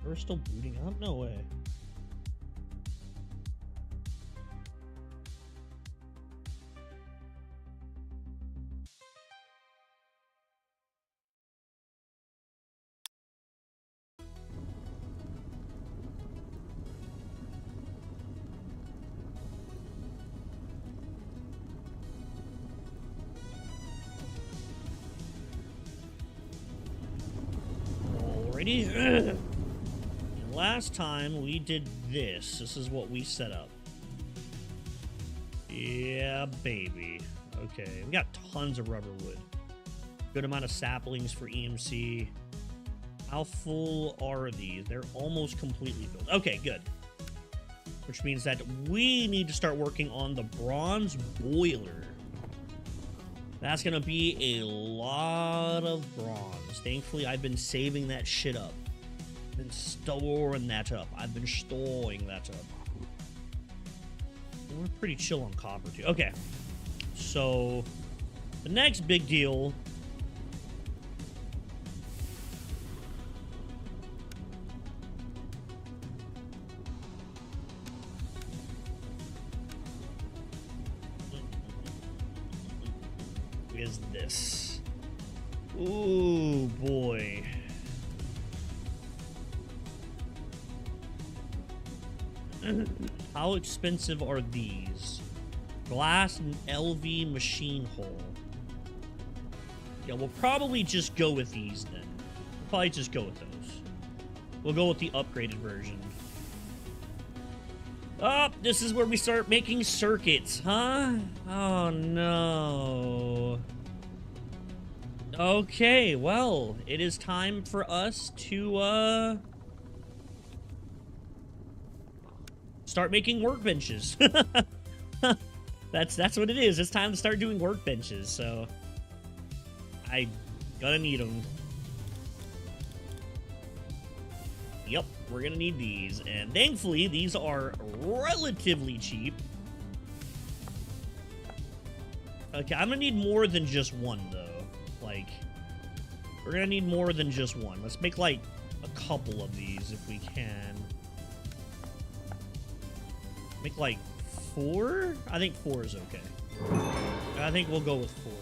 We're still booting up? No way. Alrighty. Last time we did this is what we set up. Yeah, baby. Okay, we got tons of rubber wood. Good amount of saplings for EMC. How full are these? They're almost completely filled. Okay, good. Which means that we need to start working on the bronze boiler. That's gonna be a lot of bronze. Thankfully, I've been saving that shit up. Been storing that up. I've been storing that up. We're pretty chill on copper too. Okay, so the next big deal is this. Ooh boy. How expensive are these? Glass and LV machine hull. Yeah, we'll probably just go with these then. We'll probably just go with those. We'll go with the upgraded version. Oh, this is where we start making circuits, huh? Oh, no. Okay, well, it is time for us to, start making workbenches. That's what it is. It's time to start doing workbenches, so I gonna need them. Yep, we're gonna need these, and thankfully these are relatively cheap. Okay, I'm gonna need more than just one though. Like, we're gonna need more than just one. Let's make like a couple of these if we can. Make like 4? I think 4 is okay. I think we'll go with 4.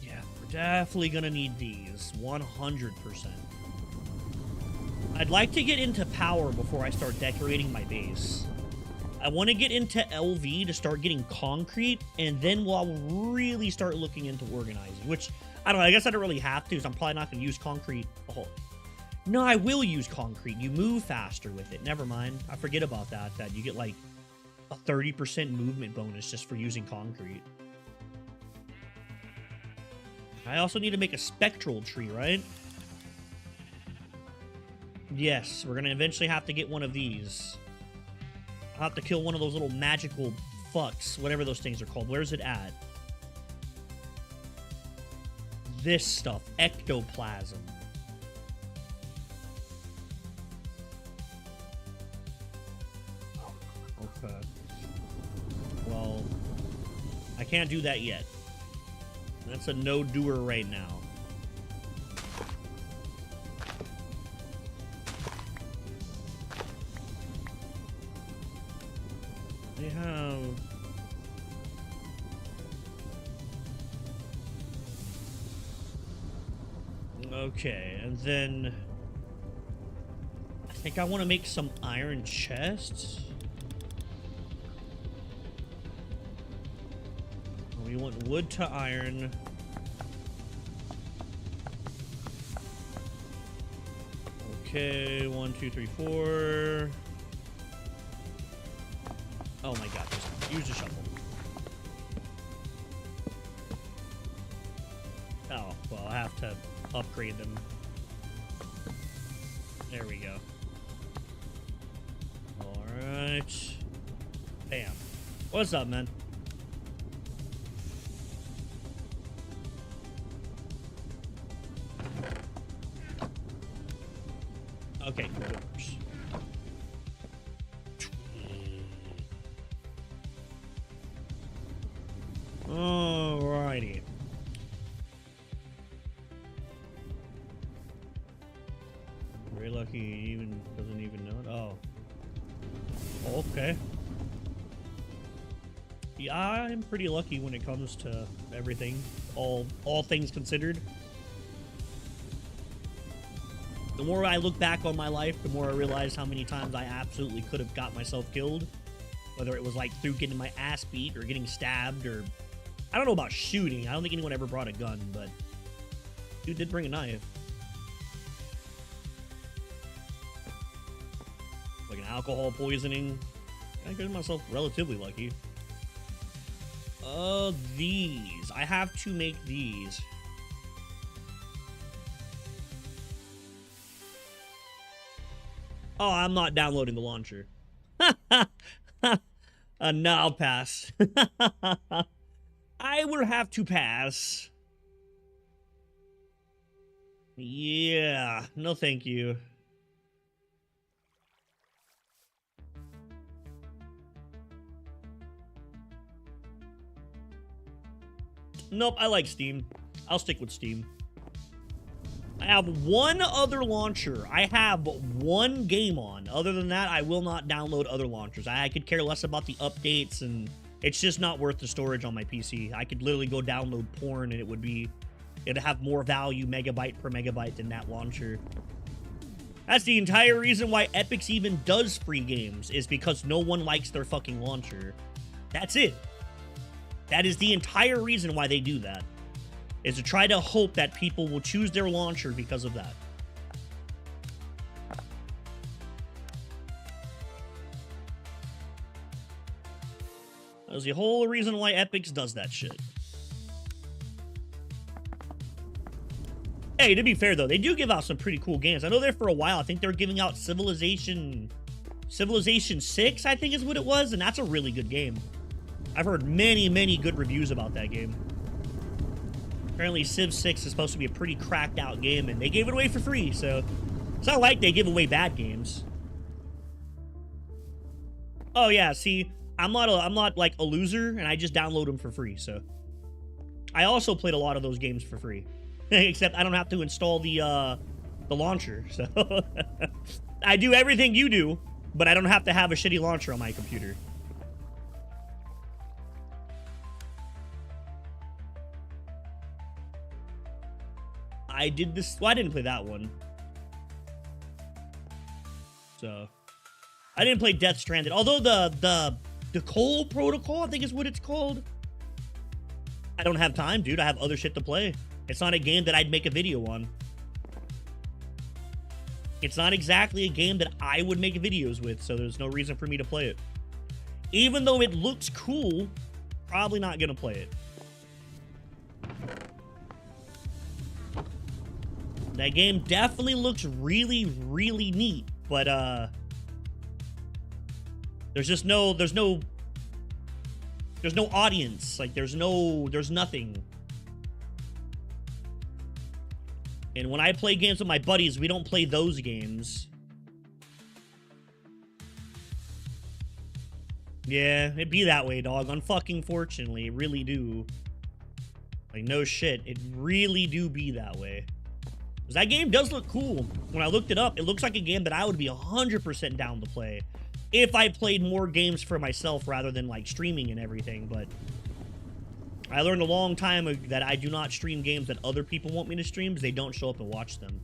Yeah, we're definitely gonna need these. 100%. I'd like to get into power before I start decorating my base. I want to get into LV to start getting concrete, and then we'll really start looking into organizing, which, I don't know, I guess I don't really have to, so I'm probably not going to use concrete a whole... No, I will use concrete. You move faster with it. Never mind. I forget about that you get like a 30% movement bonus just for using concrete. I also need to make a spectral tree, right? Yes, we're going to eventually have to get one of these. I'll have to kill one of those little magical fucks, whatever those things are called. Where's it at? This stuff. Ectoplasm. Okay. Well, I can't do that yet. That's a no-doer right now. They have... Okay, and then... I think I want to make some iron chests. We want wood to iron. Okay, 1, 2, 3, 4. Oh my god, just use a shovel. have to upgrade them. There we go. Alright. Bam. What's up, man? Okay, doors. Alrighty. Very lucky he even doesn't even know it. Oh. Okay. Yeah, I'm pretty lucky when it comes to everything. All things considered. The more I look back on my life, the more I realize how many times I absolutely could have got myself killed. Whether it was like through getting my ass beat or getting stabbed or... I don't know about shooting. I don't think anyone ever brought a gun, but... dude did bring a knife. Like an alcohol poisoning. I consider myself relatively lucky. These. I have to make these. Oh, I'm not downloading the launcher. No, I'll pass. I will have to pass. Yeah, no thank you. Nope, I like Steam. I'll stick with Steam. I have one other launcher. I have one game on. Other than that, I will not download other launchers. I could care less about the updates, and it's just not worth the storage on my PC. I could literally go download porn, and it'd have more value megabyte per megabyte than that launcher. That's the entire reason why Epic's even does free games, is because no one likes their fucking launcher. That's it. That is the entire reason why they do that. Is to try to hope that people will choose their launcher because of that. That's the whole reason why Epic's does that shit. Hey, to be fair though, they do give out some pretty cool games. I know there for a while, I think they were giving out Civilization 6, I think is what it was, and that's a really good game. I've heard many, many good reviews about that game. Apparently Civ 6 is supposed to be a pretty cracked out game, and they gave it away for free, so it's not like they give away bad games. Oh yeah, see, I'm not like a loser, and I just download them for free, so. I also played a lot of those games for free. Except I don't have to install the launcher, so. I do everything you do, but I don't have to have a shitty launcher on my computer. I did this. Well, I didn't play that one. So, I didn't play Death Stranded. Although the Cole Protocol, I think is what it's called. I don't have time, dude. I have other shit to play. It's not a game that I'd make a video on. It's not exactly a game that I would make videos with, so there's no reason for me to play it. Even though it looks cool, probably not gonna play it. That game definitely looks really, really neat, but there's no audience. Like there's nothing. And when I play games with my buddies, we don't play those games. Yeah, it'd be that way, dog. Unfucking fortunately, it really do. Like no shit, it really do be that way. Because that game does look cool. When I looked it up, it looks like a game that I would be 100% down to play. If I played more games for myself rather than, like, streaming and everything. But I learned a long time ago that I do not stream games that other people want me to stream because they don't show up and watch them.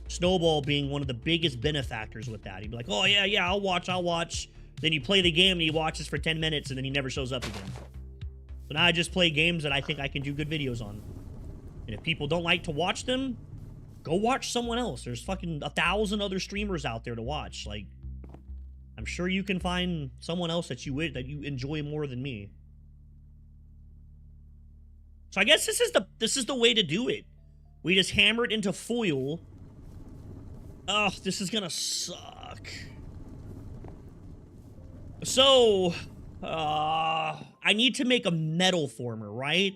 Snowball being one of the biggest benefactors with that. He'd be like, oh, yeah, I'll watch. Then you play the game and he watches for 10 minutes and then he never shows up again. So now I just play games that I think I can do good videos on. And if people don't like to watch them, go watch someone else. There's fucking 1,000 other streamers out there to watch. Like, I'm sure you can find someone else that you enjoy more than me. So I guess this is the way to do it. We just hammer it into foil. Ugh, this is gonna suck. So, I need to make a metal former, right?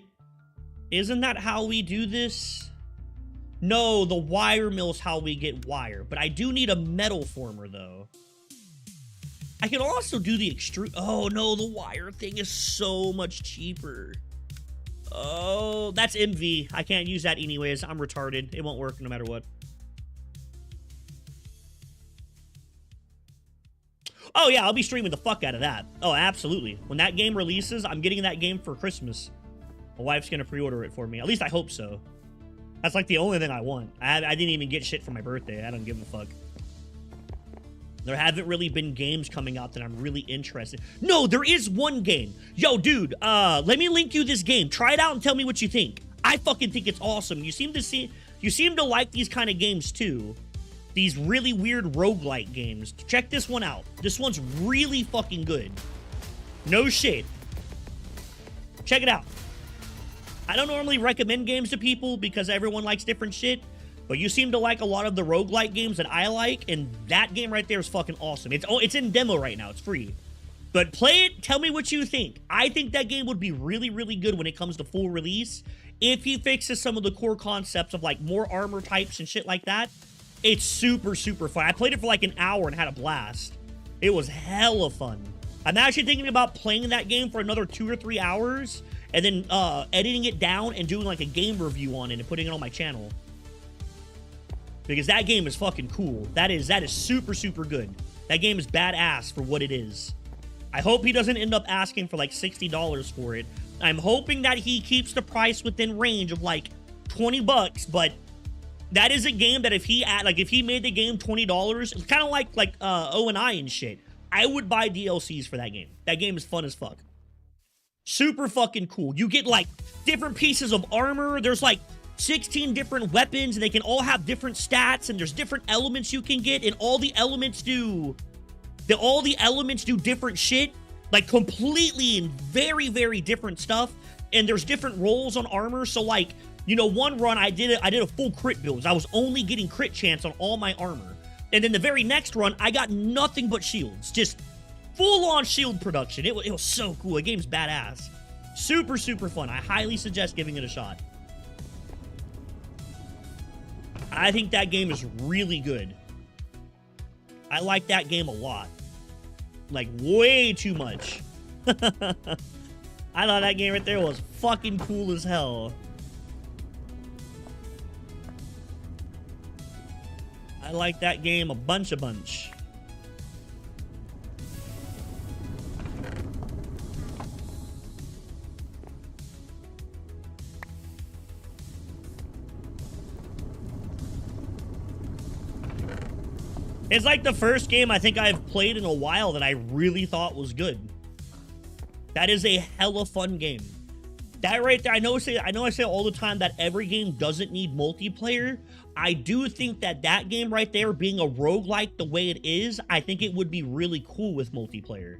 Isn't that how we do this? No, the wire mill's how we get wire. But I do need a metal former, though. I can also do the extrude. Oh, no, the wire thing is so much cheaper. Oh, that's MV. I can't use that anyways. I'm retarded. It won't work no matter what. Oh, yeah, I'll be streaming the fuck out of that. Oh, absolutely. When that game releases, I'm getting that game for Christmas. My wife's gonna pre-order it for me. At least I hope so. That's like the only thing I want. I didn't even get shit for my birthday. I don't give a fuck. There haven't really been games coming out that I'm really interested. No, there is one game. Yo, dude, let me link you this game. Try it out and tell me what you think. I fucking think it's awesome. You seem to like these kind of games too. These really weird roguelike games. Check this one out. This one's really fucking good. No shit. Check it out. I don't normally recommend games to people because everyone likes different shit, but you seem to like a lot of the roguelike games that I like, and that game right there is fucking awesome. It's in demo right now. It's free. But play it. Tell me what you think. I think that game would be really, really good when it comes to full release if he fixes some of the core concepts of, like, more armor types and shit like that. It's super, super fun. I played it for like an hour and had a blast. It was hella fun. I'm actually thinking about playing that game for another 2 or 3 hours and then editing it down and doing like a game review on it and putting it on my channel. Because that game is fucking cool. That is super, super good. That game is badass for what it is. I hope he doesn't end up asking for like $60 for it. I'm hoping that he keeps the price within range of like 20 bucks, but that is a game that if he made the game $20, it's kind of like O&I and shit. I would buy DLCs for that game. That game is fun as fuck. Super fucking cool. You get like different pieces of armor. There's like 16 different weapons and they can all have different stats and there's different elements you can get and all the elements do different shit, like completely and very, very different stuff. And there's different roles on armor. So like, you know, one run I did a full crit build. I was only getting crit chance on all my armor. And then the very next run, I got nothing but shields. Just full-on shield production. It was so cool. The game's badass. Super, super fun. I highly suggest giving it a shot. I think that game is really good. I like that game a lot. Like, way too much. I thought that game right there was fucking cool as hell. I like that game a bunch. It's like the first game I think I've played in a while that I really thought was good. That is a hella fun game. That right there, I know I say all the time that every game doesn't need multiplayer. I do think that game right there, being a roguelike the way it is, I think it would be really cool with multiplayer.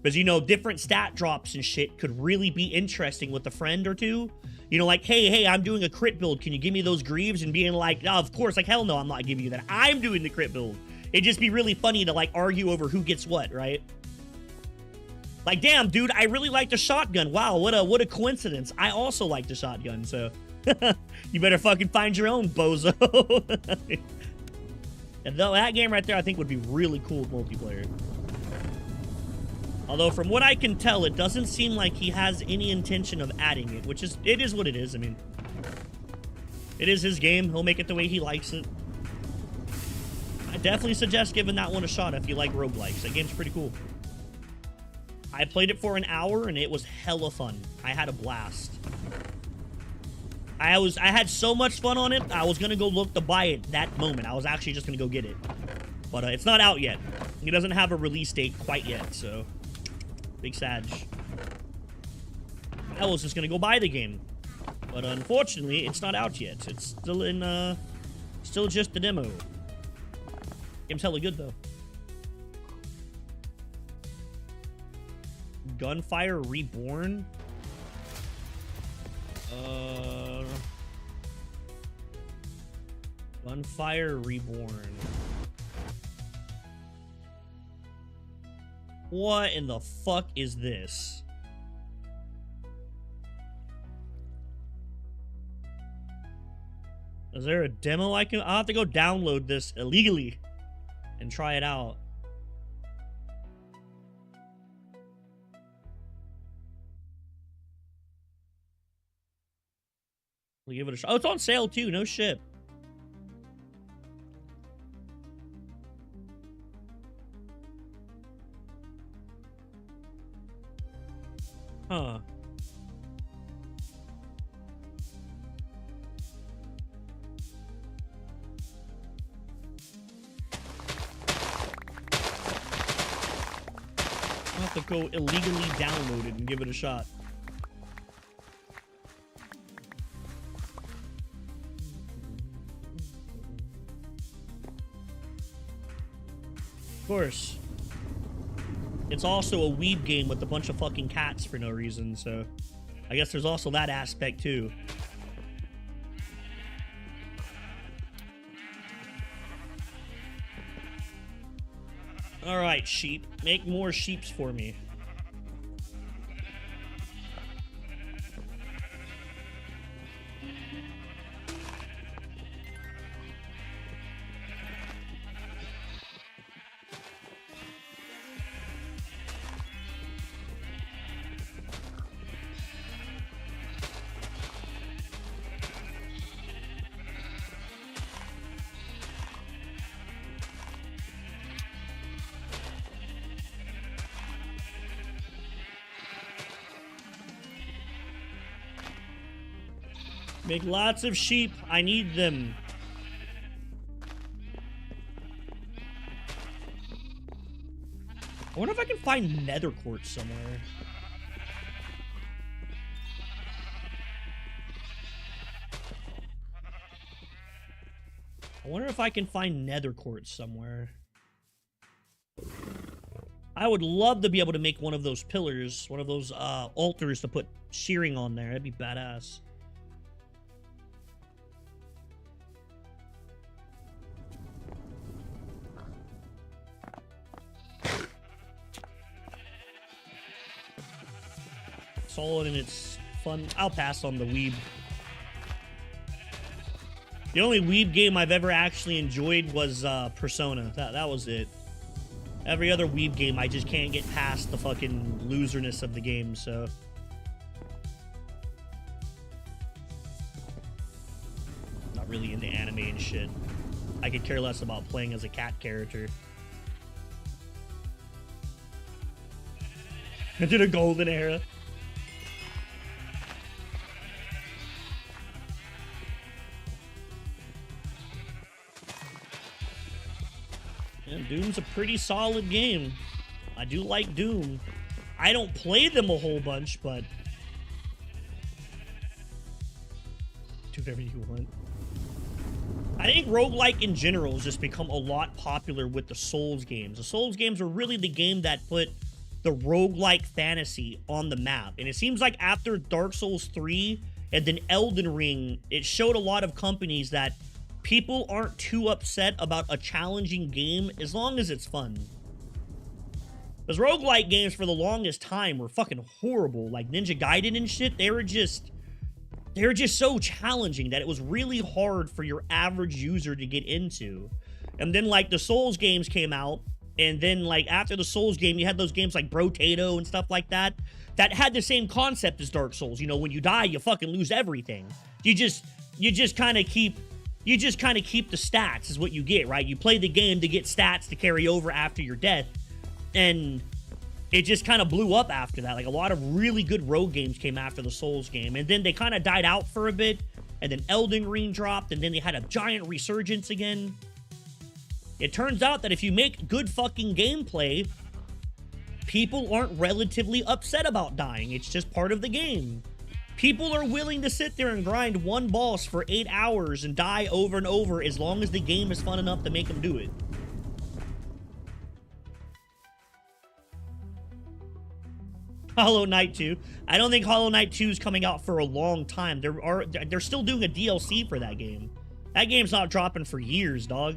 Because, you know, different stat drops and shit could really be interesting with a friend or two. You know, like, hey, I'm doing a crit build. Can you give me those greaves? And being like, oh, of course, like, hell no, I'm not giving you that. I'm doing the crit build. It'd just be really funny to, like, argue over who gets what, right? Like, damn, dude, I really like the shotgun. Wow, what a coincidence. I also like the shotgun, so you better fucking find your own, bozo. And that game right there, I think, would be really cool with multiplayer. Although, from what I can tell, it doesn't seem like he has any intention of adding it, which is, it is what it is. I mean, it is his game. He'll make it the way he likes it. I definitely suggest giving that one a shot if you like roguelikes. That game's pretty cool. I played it for an hour, and it was hella fun. I had a blast. I had so much fun on it, I was going to go look to buy it that moment. I was actually just going to go get it. But it's not out yet. It doesn't have a release date quite yet, so... Big Sag. I was just going to go buy the game. But unfortunately, it's not out yet. It's still in, still just the demo. Game's hella good, though. Gunfire Reborn? Gunfire Reborn. What in the fuck is this? Is there a demo I can... I'll have to go download this illegally and try it out. We'll give it a shot. Oh, it's on sale too. No shit. Huh. I'll have to go illegally download it and give it a shot. Of course. It's also a weeb game with a bunch of fucking cats for no reason, so I guess there's also that aspect too. Alright, sheep. Make more sheeps for me. Make lots of sheep. I need them. I wonder if I can find nether quartz somewhere. I wonder if I can find nether quartz somewhere. I would love to be able to make one of those pillars, one of those altars to put shearing on there. That'd be badass. Solid and it's fun. I'll pass on the weeb. The only weeb game I've ever actually enjoyed was Persona. That was it. Every other weeb game, I just can't get past the fucking loserness of the game, so... Not really into anime and shit. I could care less about playing as a cat character. Into the golden era. Yeah, Doom's a pretty solid game. I do like Doom. I don't play them a whole bunch, but... do whatever you want. I think roguelike in general has just become a lot popular with the Souls games. The Souls games are really the game that put the roguelike fantasy on the map. And it seems like after Dark Souls 3 and then Elden Ring, it showed a lot of companies that people aren't too upset about a challenging game as long as it's fun. Because roguelike games for the longest time were fucking horrible. Like Ninja Gaiden and shit, they were just so challenging that it was really hard for your average user to get into. And then like the Souls games came out, and then like after the Souls game, you had those games like Brotato and stuff like that that had the same concept as Dark Souls. You know, when you die, you fucking lose everything. You just kind of keep the stats is what you get, right? You play the game to get stats to carry over after your death. And it just kind of blew up after that. Like a lot of really good rogue games came after the Souls game. And then they kind of died out for a bit. And then Elden Ring dropped. And then they had a giant resurgence again. It turns out that if you make good fucking gameplay, people aren't relatively upset about dying. It's just part of the game. People are willing to sit there and grind one boss for 8 hours and die over and over as long as the game is fun enough to make them do it. Hollow Knight 2. I don't think Hollow Knight 2 is coming out for a long time. They're still doing a DLC for that game. That game's not dropping for years, dog.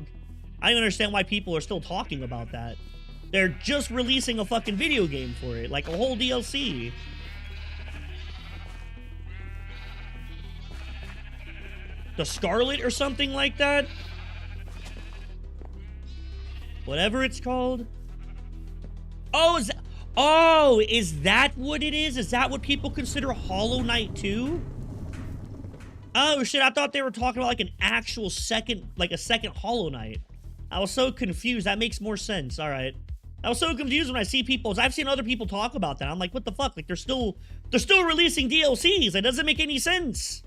I don't understand why people are still talking about that. They're just releasing a fucking video game for it, like a whole DLC. The Scarlet or something like that? Whatever it's called. Oh, is that what it is? Is that what people consider Hollow Knight 2? Oh shit, I thought they were talking about like an actual second, like a second Hollow Knight. I was so confused. That makes more sense. All right. I was so confused when I see people. I've seen other people talk about that. I'm like, what the fuck? Like they're still releasing DLCs. It doesn't make any sense.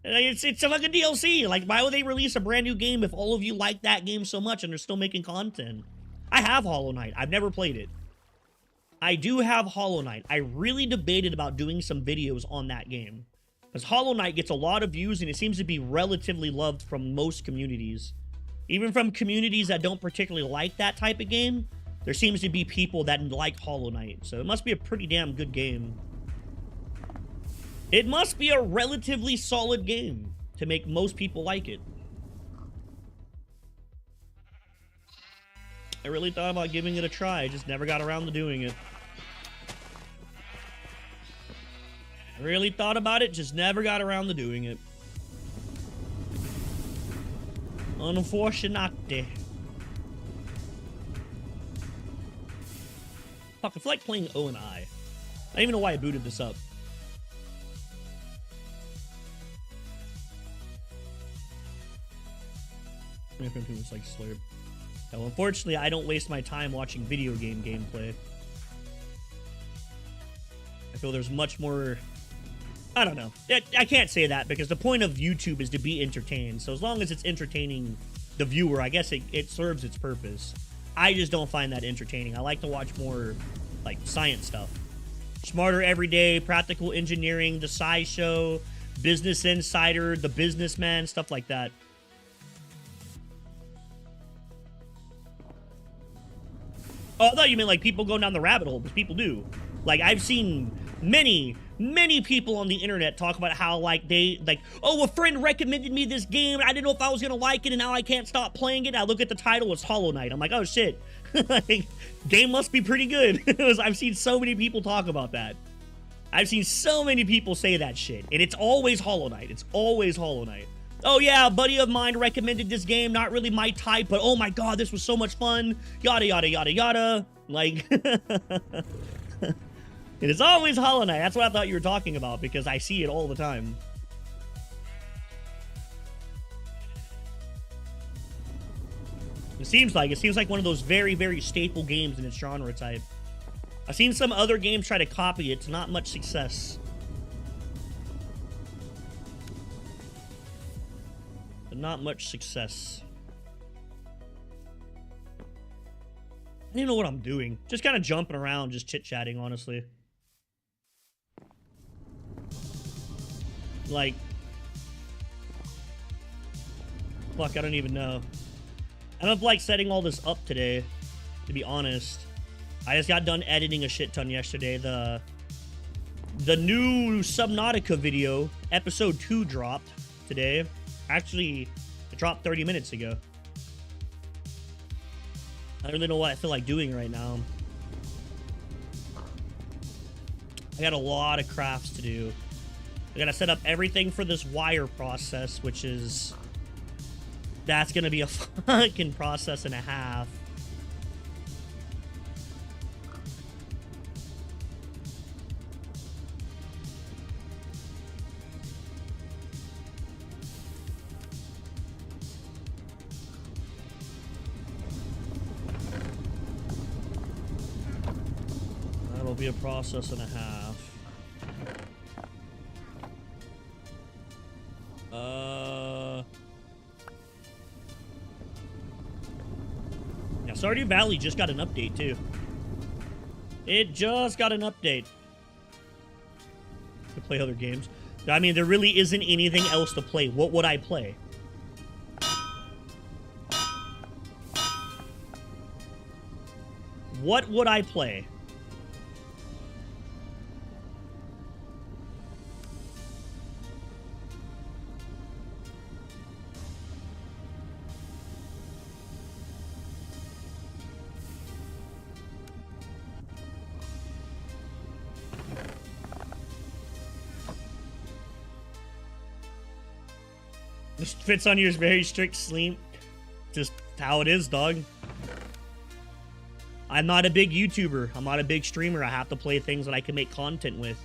It's a fucking DLC. Like, why would they release a brand new game if all of you like that game so much and they're still making content? I have Hollow Knight. I've never played it. I do have Hollow Knight. I really debated about doing some videos on that game. Because Hollow Knight gets a lot of views and it seems to be relatively loved from most communities. Even from communities that don't particularly like that type of game, there seems to be people that like Hollow Knight. So it must be a pretty damn good game. It must be a relatively solid game to make most people like it. I really thought about giving it a try. I just never got around to doing it. I really thought about it, just never got around to doing it. Unfortunately. Fuck, I feel like playing O and I don't even know why I booted this up. It's like slurp. Now, unfortunately, I don't waste my time watching video game gameplay. I feel there's much more... I don't know. I can't say that because the point of YouTube is to be entertained. So as long as it's entertaining the viewer, I guess it serves its purpose. I just don't find that entertaining. I like to watch more, like, science stuff. Smarter Everyday, Practical Engineering, The SciShow, Business Insider, The Businessman, stuff like that. Oh, I thought you meant, like, people going down the rabbit hole, because people do. Like, I've seen many people on the internet talk about how, like, oh, a friend recommended me this game, I didn't know if I was gonna like it, and now I can't stop playing it. I look at the title, it's Hollow Knight. I'm like, oh, shit. Like, game must be pretty good. I've seen so many people talk about that. I've seen so many people say that shit, and it's always Hollow Knight. It's always Hollow Knight. Oh yeah, a buddy of mine recommended this game, not really my type, but oh my god, this was so much fun, yada yada yada yada. Like, it is always Hollow Knight. That's what I thought you were talking about, because I see it all the time. It seems like one of those very staple games in its genre type. I've seen some other games try to copy it, to not much success. Not much success. I don't even know what I'm doing. Just kind of jumping around, just chit-chatting, honestly. Like... Fuck, I don't even know. I don't like setting all this up today, to be honest. I just got done editing a shit ton yesterday. The new Subnautica video, episode 2, dropped today. Actually, it dropped 30 minutes ago. I don't really know what I feel like doing right now. I got a lot of crafts to do. I gotta set up everything for this wire process, which is... That's gonna be a fucking process and a half. Be a process and a half. Yeah, Stardew Valley just got an update too. It just got an update to play other games. I mean, there really isn't anything else to play. What would I play? What would I play? This fits on your very strict sleep. Just how it is, dog. I'm not a big YouTuber. I'm not a big streamer. I have to play things that I can make content with.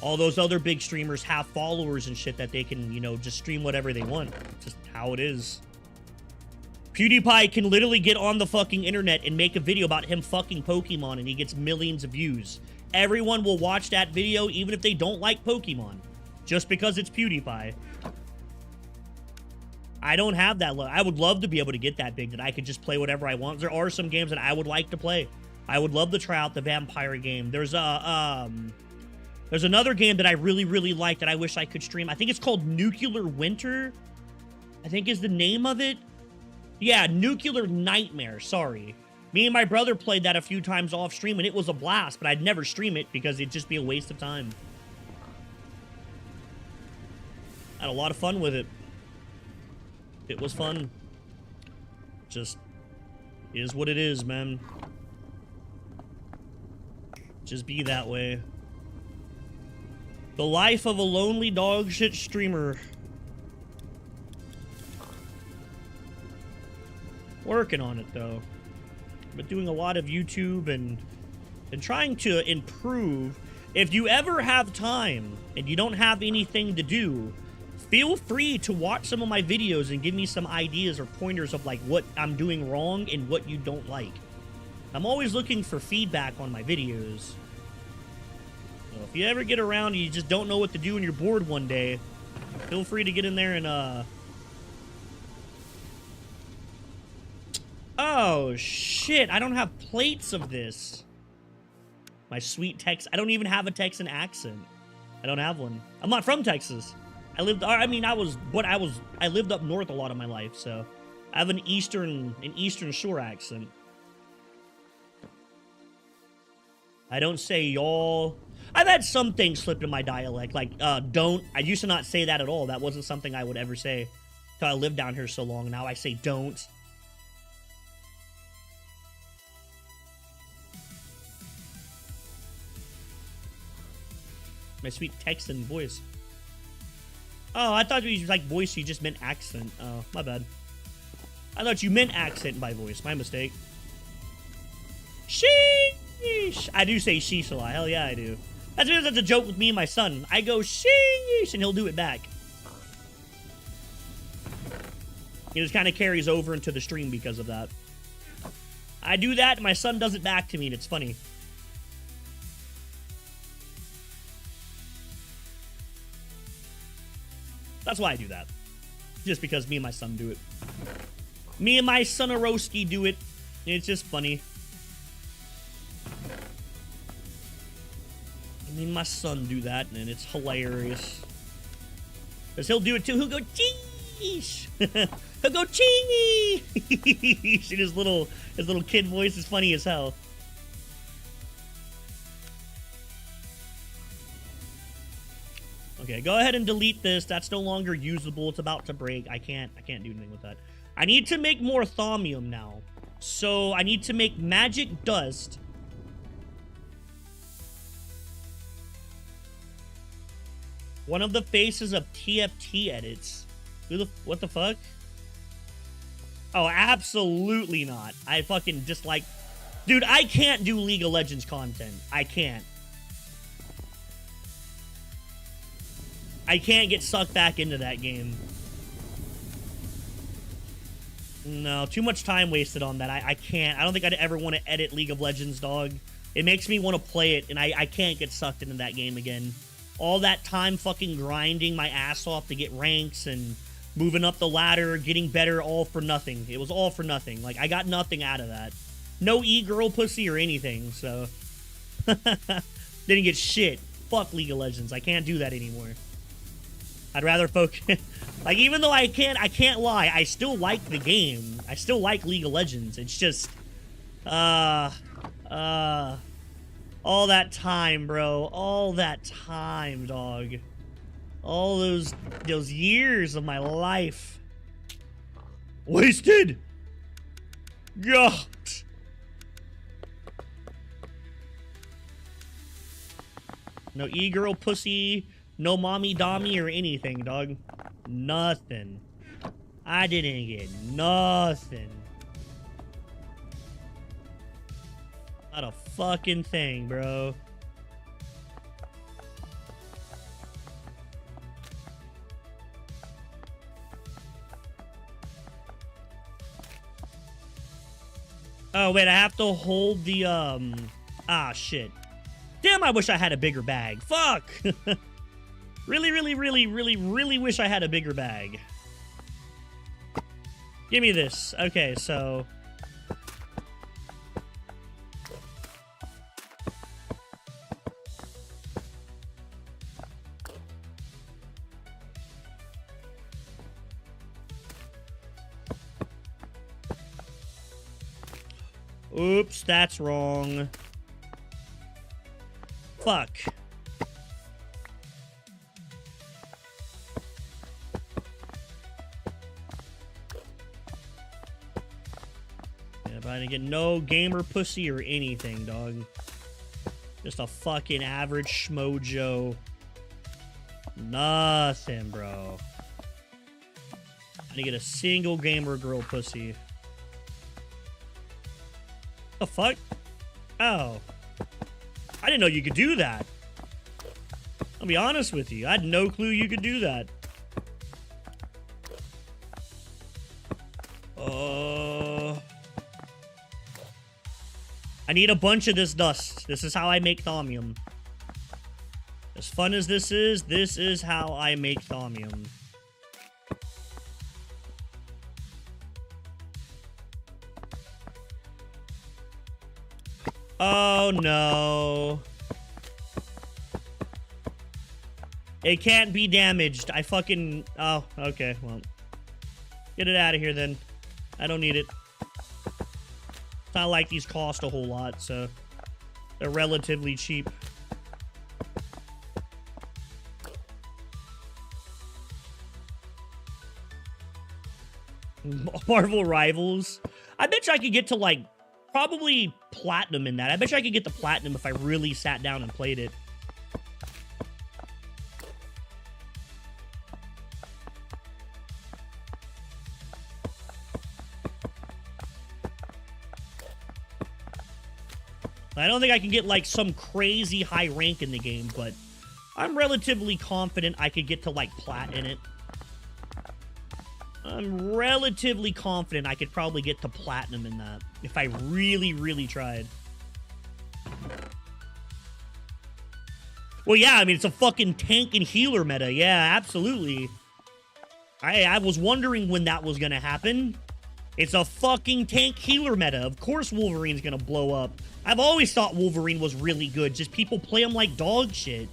All those other big streamers have followers and shit that they can, you know, just stream whatever they want. Just how it is. PewDiePie can literally get on the fucking internet and make a video about him fucking Pokemon and he gets millions of views. Everyone will watch that video even if they don't like Pokemon. Just because it's PewDiePie. I don't have that. I would love to be able to get that big that I could just play whatever I want. There are some games that I would like to play. I would love to try out the vampire game. There's another game that I really like that I wish I could stream. I think it's called Nuclear Winter, I think is the name of it. Yeah, Nuclear Nightmare. Sorry. Me and my brother played that a few times off stream and it was a blast, but I'd never stream it because it'd just be a waste of time. I had a lot of fun with it. It was fun. Just is what it is, man. Just be that way. The life of a lonely dog shit streamer. Working on it, though. But doing a lot of YouTube and trying to improve. If you ever have time and you don't have anything to do, feel free to watch some of my videos and give me some ideas or pointers of like what I'm doing wrong and what you don't like. I'm always looking for feedback on my videos. So if you ever get around and you just don't know what to do and you're bored one day, feel free to get in there and oh shit, I don't have plates of this. My sweet Tex. I don't even have a Texan accent. I don't have one. I'm not from Texas. I lived up north a lot of my life, so I have an Eastern Shore accent. I don't say y'all. I've had some things slipped in my dialect, like don't. I used to not say that at all. That wasn't something I would ever say until I lived down here so long. Now I say don't. My sweet Texan voice. Oh, I thought you like voice, you just meant accent. Oh, my bad. I thought you meant accent by voice. My mistake. Sheesh. I do say sheesh a lot. Hell yeah, I do. That's because that's a joke with me and my son. I go sheesh, and he'll do it back. It just kind of carries over into the stream because of that. I do that, and my son does it back to me, and it's funny. That's why I do that. Just because me and my son do it. Me and my son Aroski do it. It's just funny. Me and my son do that, and it's hilarious. Because he'll do it too. He'll go, cheesh. He'll go, cheesh. And his little kid voice is funny as hell. Okay, go ahead and delete this. That's no longer usable. It's about to break. I can't do anything with that. I need to make more thaumium now. So I need to make magic dust. One of the faces of TFT edits. What the fuck? Oh, absolutely not. I fucking dislike... Dude, I can't do League of Legends content. I can't. I can't get sucked back into that game. No, too much time wasted on that. I can't. I don't think I'd ever want to edit League of Legends, dog. It makes me want to play it, and I can't get sucked into that game again. All that time fucking grinding my ass off to get ranks and moving up the ladder, getting better, all for nothing. It was all for nothing. Like, I got nothing out of that. No e-girl pussy or anything, so... Didn't get shit. Fuck League of Legends. I can't do that anymore. I'd rather focus... Like, even though I can't lie, I still like the game. I still like League of Legends. It's just, All that time, bro. All that time, dog. All those years of my life. Wasted! God! No e-girl pussy, no mommy dommy or anything, dog. Nothing. I didn't get nothing. Not a fucking thing, bro. Oh, wait, I have to hold the, ah, shit. Damn, I wish I had a bigger bag. Fuck! really wish I had a bigger bag. Give me this. Okay, so... Oops, that's wrong. Fuck. Yeah, but I didn't get no gamer pussy or anything, dog. Just a fucking average schmojo. Nothing, bro. I didn't get a single gamer girl pussy. The fuck? Oh. I didn't know you could do that. I'll be honest with you. I had no clue you could do that. I need a bunch of this dust. This is how I make thaumium. As fun as this is how I make thaumium. Oh, no. It can't be damaged. I fucking... Oh, okay, well. Get it out of here, then. I don't need it. It's not like these cost a whole lot, so... They're relatively cheap. Marvel Rivals. I bet you I could get to, like... Probably platinum in that. I bet you I could get the platinum if I really sat down and played it. I don't think I can get like some crazy high rank in the game, but I'm relatively confident I could get to like plat in it. I'm relatively confident I could probably get to platinum in that if I really tried. Well, yeah, I mean, it's a fucking tank and healer meta. Yeah, absolutely. I was wondering when that was gonna happen. It's a fucking tank healer meta. Of course Wolverine's gonna blow up. I've always thought Wolverine was really good. Just people play him like dog shit.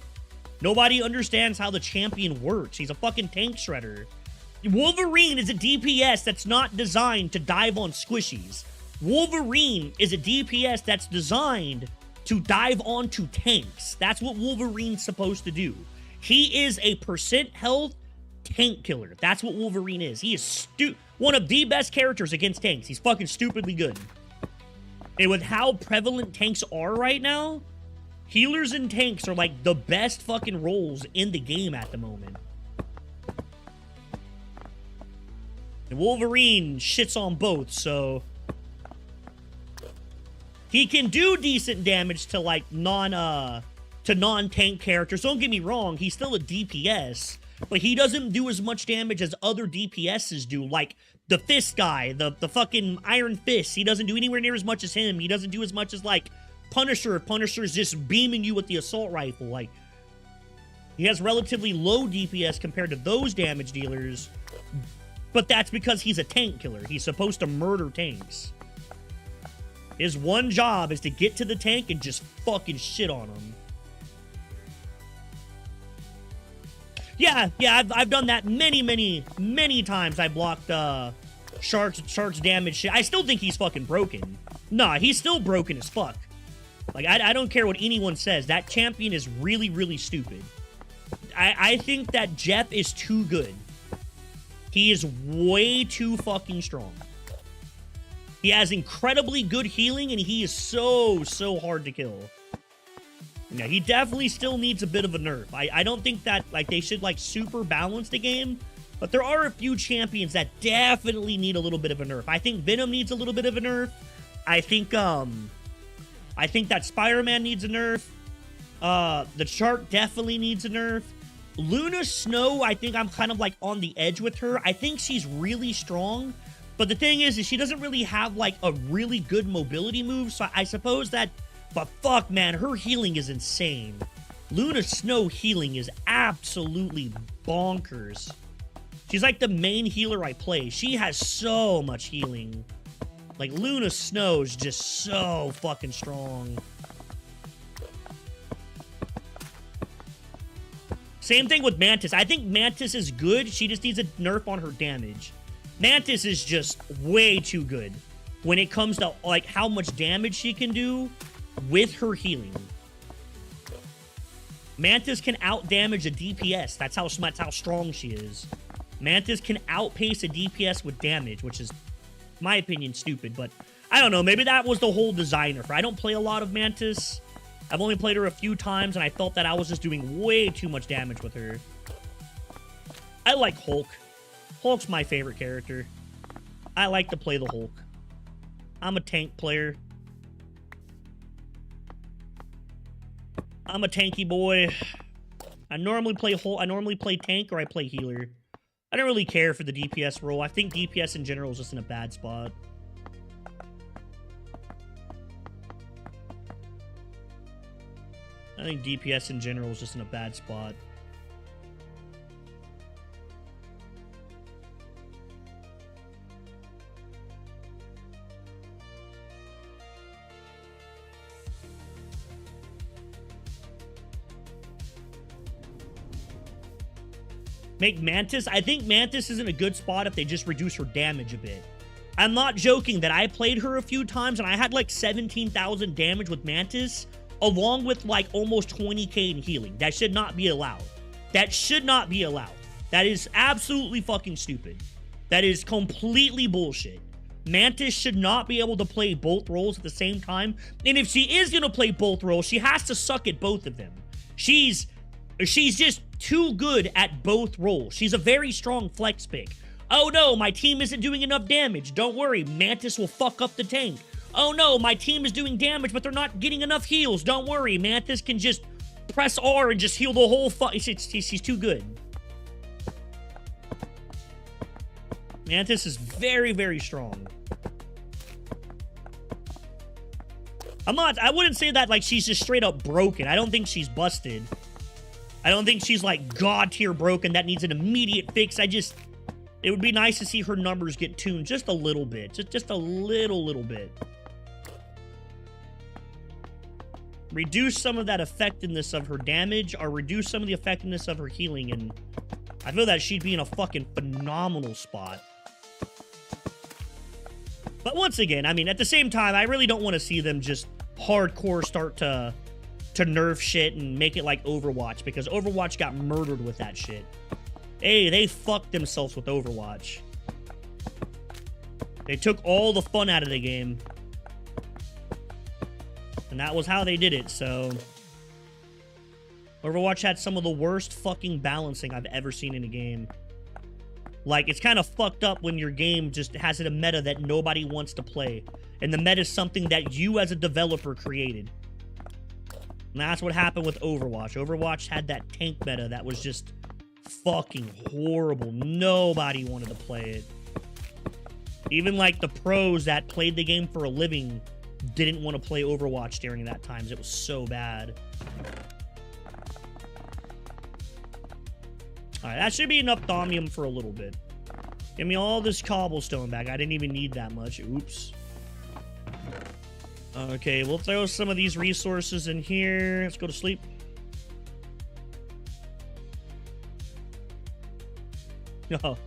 Nobody understands how the champion works. He's a fucking tank shredder. Wolverine is a DPS that's not designed to dive on squishies. Wolverine is a DPS that's designed to dive onto tanks. That's what Wolverine's supposed to do. He is a percent health tank killer. That's what Wolverine is. He is one of the best characters against tanks. He's fucking stupidly good. And with how prevalent tanks are right now, healers and tanks are like the best fucking roles in the game at the moment. And Wolverine shits on both, so he can do decent damage to like non-tank characters. Don't get me wrong, he's still a DPS, but he doesn't do as much damage as other DPSs do, like the fist guy, the fucking Iron Fist. He doesn't do anywhere near as much as him. He doesn't do as much as like Punisher. Punisher's just beaming you with the assault rifle. Like, he has relatively low DPS compared to those damage dealers, but that's because he's a tank killer. He's supposed to murder tanks. His one job is to get to the tank and just fucking shit on him. Yeah, I've done that many times. I blocked Shark's damage shit. I still think he's fucking broken. Nah, he's still broken as fuck. Like, I don't care what anyone says. That champion is really, really stupid. I think that Jeff is too good. He is way too fucking strong. He has incredibly good healing, and he is so, so hard to kill. Yeah, he definitely still needs a bit of a nerf. I don't think that, like, they should, like, super balance the game, but there are a few champions that definitely need a little bit of a nerf. I think Venom needs a little bit of a nerf. I think that Spider-Man needs a nerf. The Shark definitely needs a nerf. Luna Snow, I think I'm kind of, like, on the edge with her. I think she's really strong, but the thing is she doesn't really have, like, a really good mobility move, so I suppose that... But fuck, man, her healing is insane. Luna Snow healing is absolutely bonkers. She's, like, the main healer I play. She has so much healing. Like, Luna Snow's just so fucking strong. Same thing with Mantis. I think Mantis is good. She just needs a nerf on her damage. Mantis is just way too good when it comes to, like, how much damage she can do with her healing. Mantis can out-damage a DPS. That's how strong she is. Mantis can outpace a DPS with damage, which is, in my opinion, stupid. But, I don't know. Maybe that was the whole design of her. I don't play a lot of Mantis. I've only played her a few times, and I felt that I was just doing way too much damage with her. I like Hulk. Hulk's my favorite character. I like to play the Hulk. I'm a tank player. I'm a tanky boy. I normally play Hulk. I normally play tank or I play healer. I don't really care for the DPS role. I think DPS in general is just in a bad spot. I think DPS in general is just in a bad spot. Make Mantis? I think Mantis is in a good spot if they just reduce her damage a bit. I'm not joking that I played her a few times and I had like 17,000 damage with Mantis, along with like almost 20k in healing. That should not be allowed. That should not be allowed. That is absolutely fucking stupid. That is completely bullshit. Mantis should not be able to play both roles at the same time. And if she is going to play both roles, she has to suck at both of them. She's just too good at both roles. She's a very strong flex pick. Oh no, my team isn't doing enough damage. Don't worry, Mantis will fuck up the tank. Oh no, my team is doing damage, but they're not getting enough heals. Don't worry, Mantis can just press R and just heal the whole she's too good. Mantis is very, very strong. I wouldn't say that like she's just straight up broken. I don't think she's busted. I don't think she's like god tier broken that needs an immediate fix. It would be nice to see her numbers get tuned just a little bit. Just a little bit. Reduce some of that effectiveness of her damage or reduce some of the effectiveness of her healing, and I feel that she'd be in a fucking phenomenal spot. But once again, I mean, at the same time, I really don't want to see them just hardcore start to nerf shit and make it like Overwatch, because Overwatch got murdered with that shit. Hey, they fucked themselves with Overwatch. They took all the fun out of the game. And that was how they did it, so... Overwatch had some of the worst fucking balancing I've ever seen in a game. Like, it's kind of fucked up when your game just has a meta that nobody wants to play. And the meta is something that you as a developer created. And that's what happened with Overwatch. Overwatch had that tank meta that was just fucking horrible. Nobody wanted to play it. Even like the pros that played the game for a living didn't want to play Overwatch during that time. It was so bad. Alright, that should be enough Thaumium for a little bit. Give me all this cobblestone back. I didn't even need that much. Oops. Okay, we'll throw some of these resources in here. Let's go to sleep. Oh.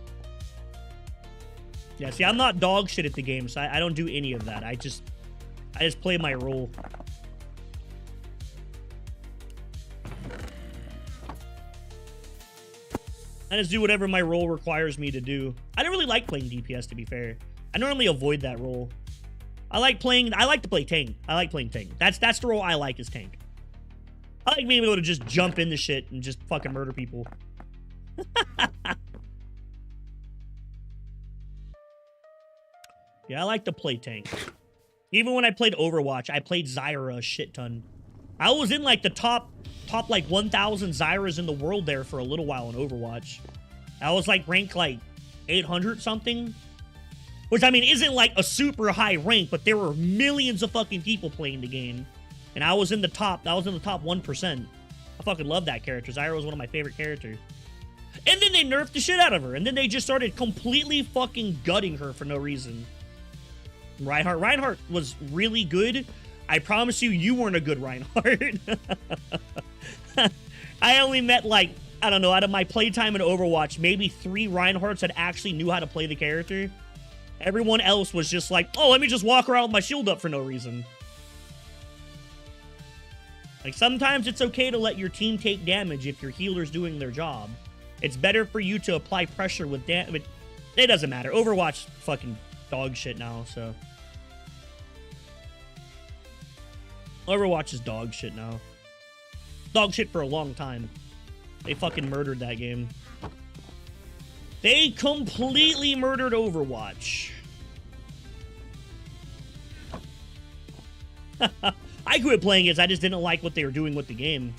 Yeah, see, I'm not dog shit at the game, so I don't do any of that. I just play my role. I just do whatever my role requires me to do. I don't really like playing DPS, to be fair. I normally avoid that role. I like to play tank. I like playing tank. That's the role I like, is tank. I like being able to just jump into shit and just fucking murder people. Yeah, I like to play tank. Even when I played Overwatch, I played Zyra a shit ton. I was in like the top like 1,000 Zyras in the world there for a little while in Overwatch. I was like ranked like 800 something. Which, I mean, isn't like a super high rank, but there were millions of fucking people playing the game. And I was in the top 1%. I fucking love that character. Zyra was one of my favorite characters. And then they nerfed the shit out of her. And then they just started completely fucking gutting her for no reason. Reinhardt was really good. I promise you, you weren't a good Reinhardt. I only met, like, I don't know, out of my playtime in Overwatch, maybe 3 Reinhardts that actually knew how to play the character. Everyone else was just like, oh, let me just walk around with my shield up for no reason. Like, sometimes it's okay to let your team take damage if your healer's doing their job. It's better for you to apply pressure with damage. It doesn't matter. Overwatch fucking dog shit now, so. Overwatch is dog shit now. Dog shit for a long time. They fucking murdered that game. They completely murdered Overwatch. I quit playing it, I just didn't like what they were doing with the game.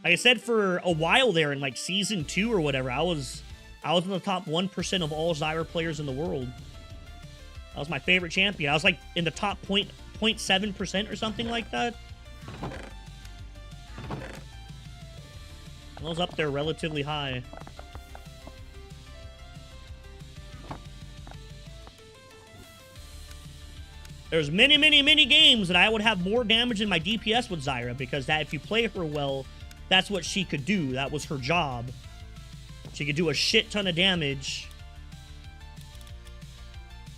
Like I said, for a while there in like season 2 or whatever, I was in the top 1% of all Zyra players in the world. That was my favorite champion. I was like in the top 0.7% or something like that. I was up there relatively high. There's many games that I would have more damage in my DPS with Zyra, because that if you play her well, that's what she could do. That was her job. She could do a shit ton of damage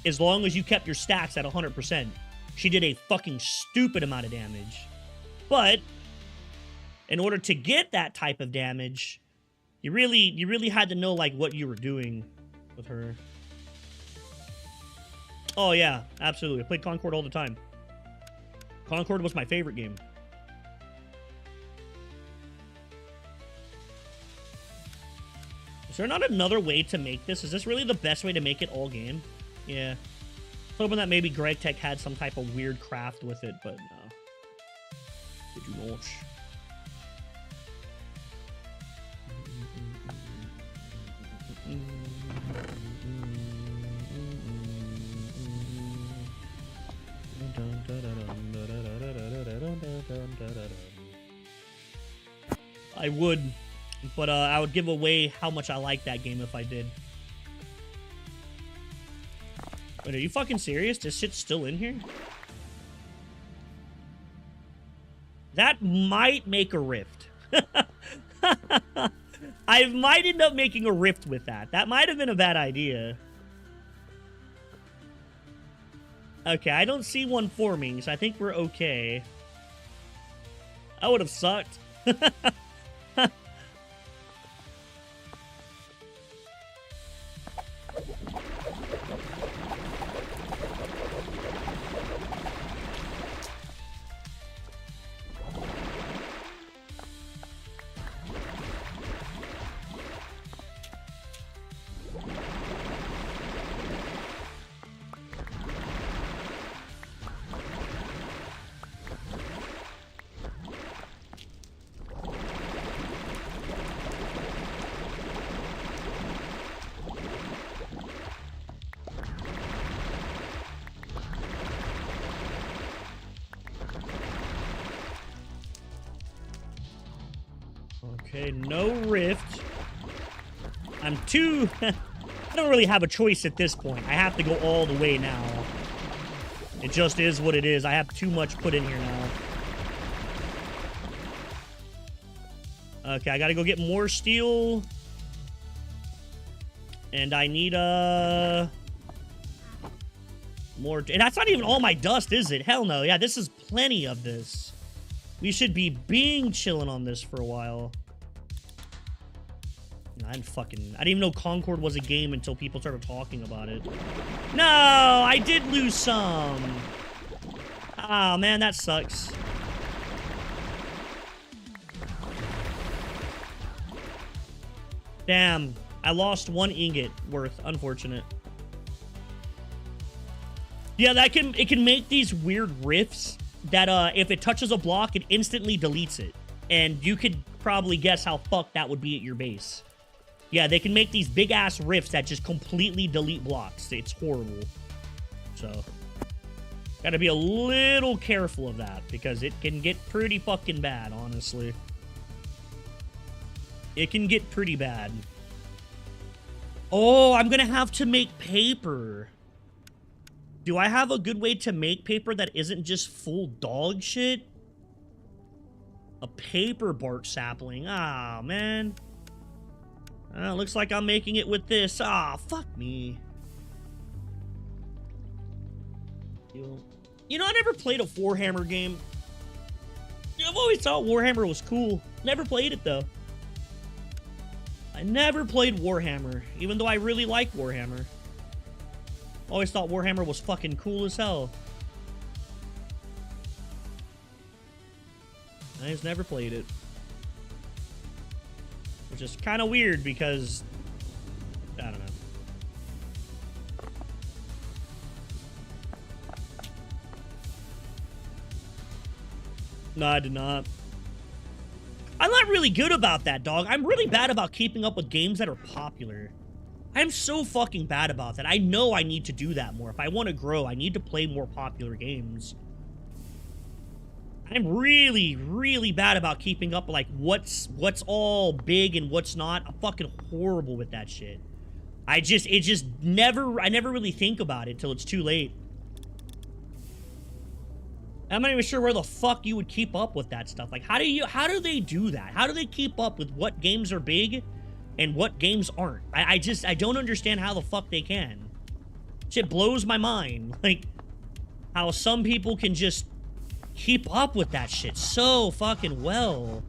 as long as you kept your stacks at 100%. She did a fucking stupid amount of damage. But in order to get that type of damage, you really had to know like what you were doing with her. Oh yeah, absolutely. I played Concord all the time. Concord was my favorite game. Is there not another way to make this? Is this really the best way to make it all game? Yeah. I was hoping that maybe Greg Tech had some type of weird craft with it, but no. Did you not? I would, but I would give away how much I like that game if I did. Wait, are you fucking serious? This shit's still in here? That might make a rift. I might end up making a rift with that. That might have been a bad idea. Okay, I don't see one forming, so I think we're okay. That would have sucked. Okay, no rift. I'm too... I don't really have a choice at this point. I have to go all the way now. It just is what it is. I have too much put in here now. Okay, I gotta go get more steel. And I need, more... And that's not even all my dust, is it? Hell no. Yeah, this is plenty of this. We should be chilling on this for a while. I didn't even know Concord was a game until people started talking about it. No, I did lose some. Oh, man, that sucks. Damn, I lost 1 ingot worth. Unfortunate. Yeah, it can make these weird rifts that if it touches a block, it instantly deletes it. And you could probably guess how fucked that would be at your base. Yeah, they can make these big-ass rifts that just completely delete blocks. It's horrible. So, gotta be a little careful of that, because it can get pretty fucking bad, honestly. It can get pretty bad. Oh, I'm gonna have to make paper. Do I have a good way to make paper that isn't just full dog shit? A paper bark sapling. Ah, man. Looks like I'm making it with this. Ah, fuck me. You know, I never played a Warhammer game. I've always thought Warhammer was cool. Never played it, though. I never played Warhammer, even though I really like Warhammer. Always thought Warhammer was fucking cool as hell. I just never played it. Which is kind of weird because, I don't know. No, I did not. I'm not really good about that, dog. I'm really bad about keeping up with games that are popular. I'm so fucking bad about that. I know I need to do that more. If I want to grow, I need to play more popular games. I'm really, really bad about keeping up with, like, what's all big and what's not. I'm fucking horrible with that shit. I never really think about it till it's too late. I'm not even sure where the fuck you would keep up with that stuff. Like, how do they do that? How do they keep up with what games are big and what games aren't? I don't understand how the fuck they can. Shit blows my mind. Like, how some people can just keep up with that shit so fucking well.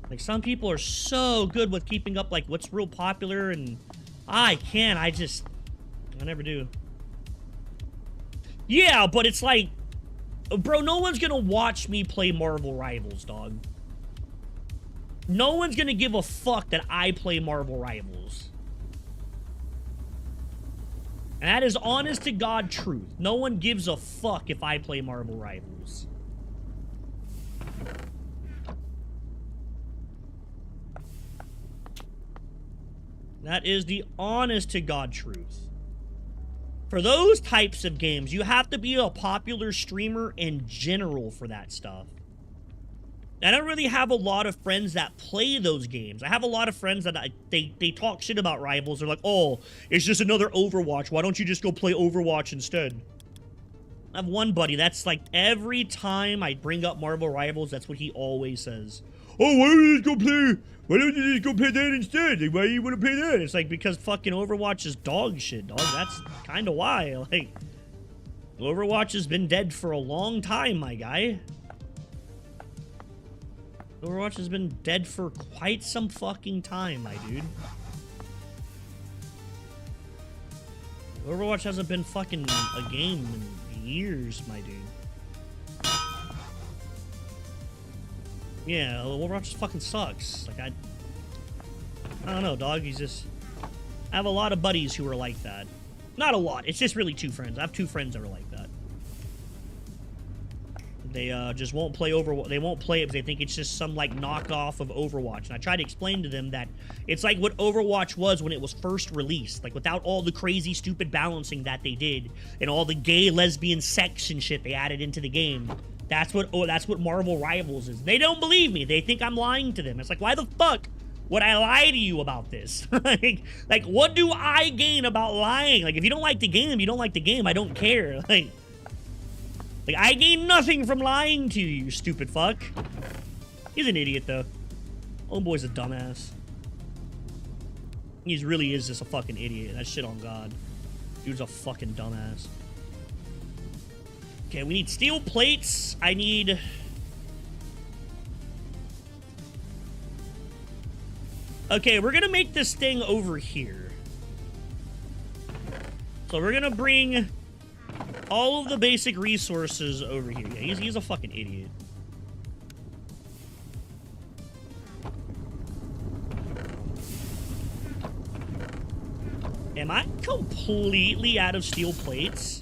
Like, some people are so good with keeping up, like, what's real popular, and I can't. I never do. Yeah, but it's like, bro, no one's gonna watch me play Marvel Rivals, dog. No one's gonna give a fuck that I play Marvel Rivals. And that is honest to God truth. No one gives a fuck if I play Marvel Rivals. That is the honest to God truth. For those types of games, you have to be a popular streamer in general for that stuff. I don't really have a lot of friends that play those games. I have a lot of friends that they talk shit about Rivals. They're like, oh, it's just another Overwatch. Why don't you just go play Overwatch instead? I have one buddy that's like, every time I bring up Marvel Rivals, that's what he always says. Oh, why don't you just go play that instead? Like, why do you want to play that? It's like, because fucking Overwatch is dog shit, dog. That's kind of why. Like, Overwatch has been dead for a long time, my guy. Overwatch has been dead for quite some fucking time, my dude. Overwatch hasn't been fucking a game in years, my dude. Yeah, Overwatch just fucking sucks. Like, I don't know, dog. He's just... I have a lot of buddies who are like that. Not a lot. It's just really 2 friends. I have 2 friends that are like that. They just won't play Overwatch. They won't play it because they think it's just some, like, knockoff of Overwatch. And I try to explain to them that it's like what Overwatch was when it was first released. Like, without all the crazy, stupid balancing that they did and all the gay, lesbian sex and shit they added into the game. That's what Marvel Rivals is. They don't believe me. They think I'm lying to them. It's like, why the fuck would I lie to you about this? like, what do I gain about lying? Like, if you don't like the game, you don't like the game. I don't care. Like, I gain nothing from lying to you, you stupid fuck. He's an idiot, though. Homeboy's a dumbass. He really is just a fucking idiot. That shit on God. Dude's a fucking dumbass. Okay, we need steel plates. I need... Okay, we're gonna make this thing over here. So we're gonna bring all of the basic resources over here. Yeah, he's a fucking idiot. Am I completely out of steel plates?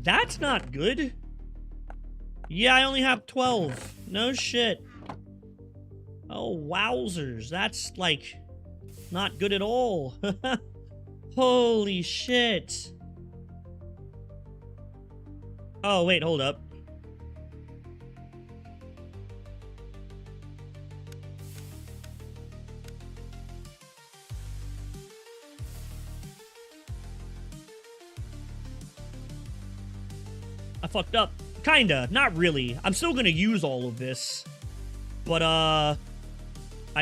That's not good. Yeah, I only have 12. No shit. Oh, wowzers. That's, like, not good at all. Holy shit. Oh, wait, hold up. I fucked up. Kinda. Not really. I'm still gonna use all of this. But, I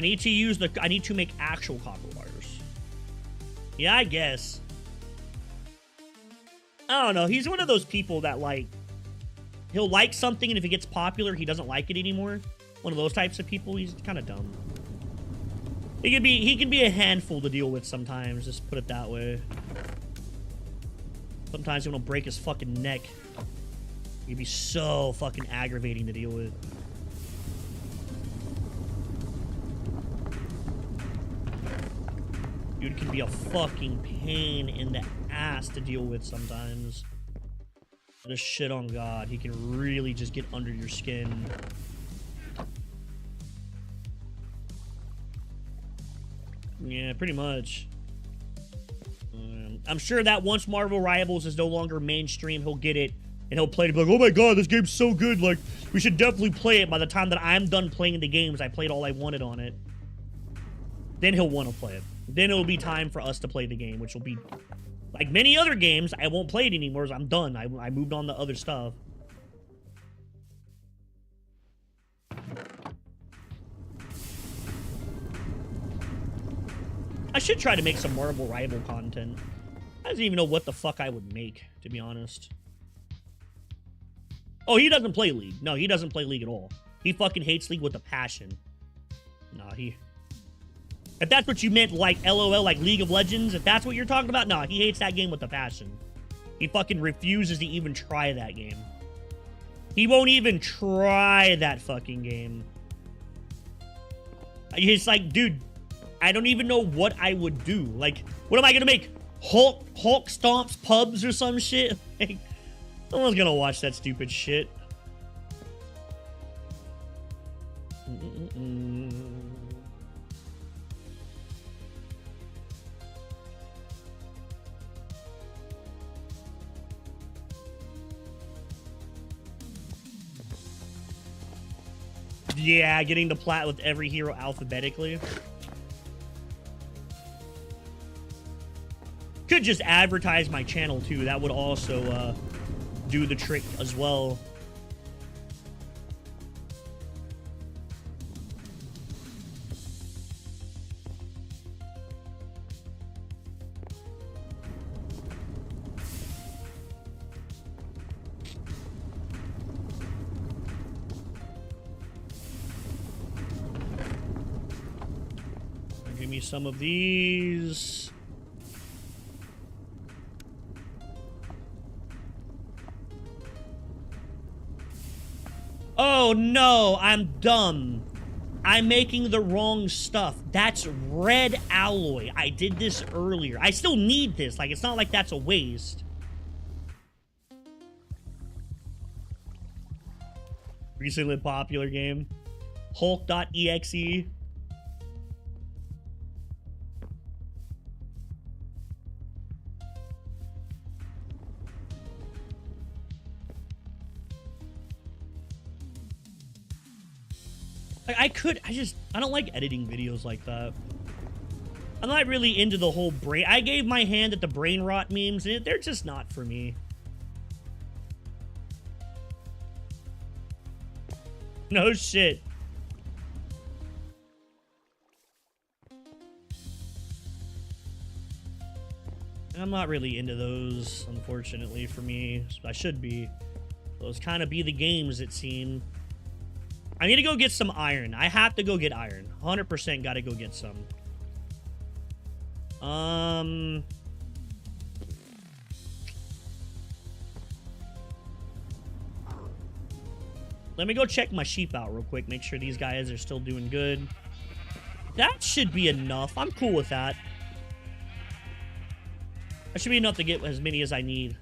need to make actual copper wires. Yeah, I guess. I don't know. He's one of those people that, like, he'll like something, and if it gets popular, he doesn't like it anymore. One of those types of people. He's kind of dumb. He can be a handful to deal with sometimes. Just put it that way. Sometimes he will break his fucking neck. He'd be so fucking aggravating to deal with. Dude can be a fucking pain in the ass to deal with sometimes. Just shit on God. He can really just get under your skin. Yeah, pretty much. I'm sure that once Marvel Rivals is no longer mainstream, he'll get it. And he'll play it and be like, oh my God, this game's so good. Like, we should definitely play it. By the time that I'm done playing the games, I played all I wanted on it. Then he'll want to play it. Then it'll be time for us to play the game, which will be like many other games. I won't play it anymore as I'm done. I moved on to other stuff. I should try to make some Marvel Rival content. I don't even know what the fuck I would make, to be honest. Oh, he doesn't play League. No, he doesn't play League at all. He fucking hates League with a passion. Nah, if that's what you meant, like, LOL, like League of Legends, if that's what you're talking about, nah, he hates that game with a passion. He fucking refuses to even try that game. He won't even try that fucking game. It's like, dude, I don't even know what I would do. Like, what am I gonna make? Hulk stomps pubs or some shit? Like, no one's gonna watch that stupid shit. Yeah, getting the plat with every hero alphabetically. Could just advertise my channel too. That would also do the trick as well. Give me some of these. Oh no, I'm dumb. I'm making the wrong stuff. That's red alloy. I did this earlier. I still need this. Like, it's not like that's a waste. Recently popular game. Hulk.exe. Like, I don't like editing videos like that. I'm not really into the whole brain. I gave my hand at the brain rot memes, and they're just not for me. No shit. I'm not really into those, unfortunately, for me. I should be. Those kind of be the games, it seems. I need to go get some iron. I have to go get iron. 100% gotta go get some. Let me go check my sheep out real quick. Make sure these guys are still doing good. That should be enough. I'm cool with that. That should be enough to get as many as I need.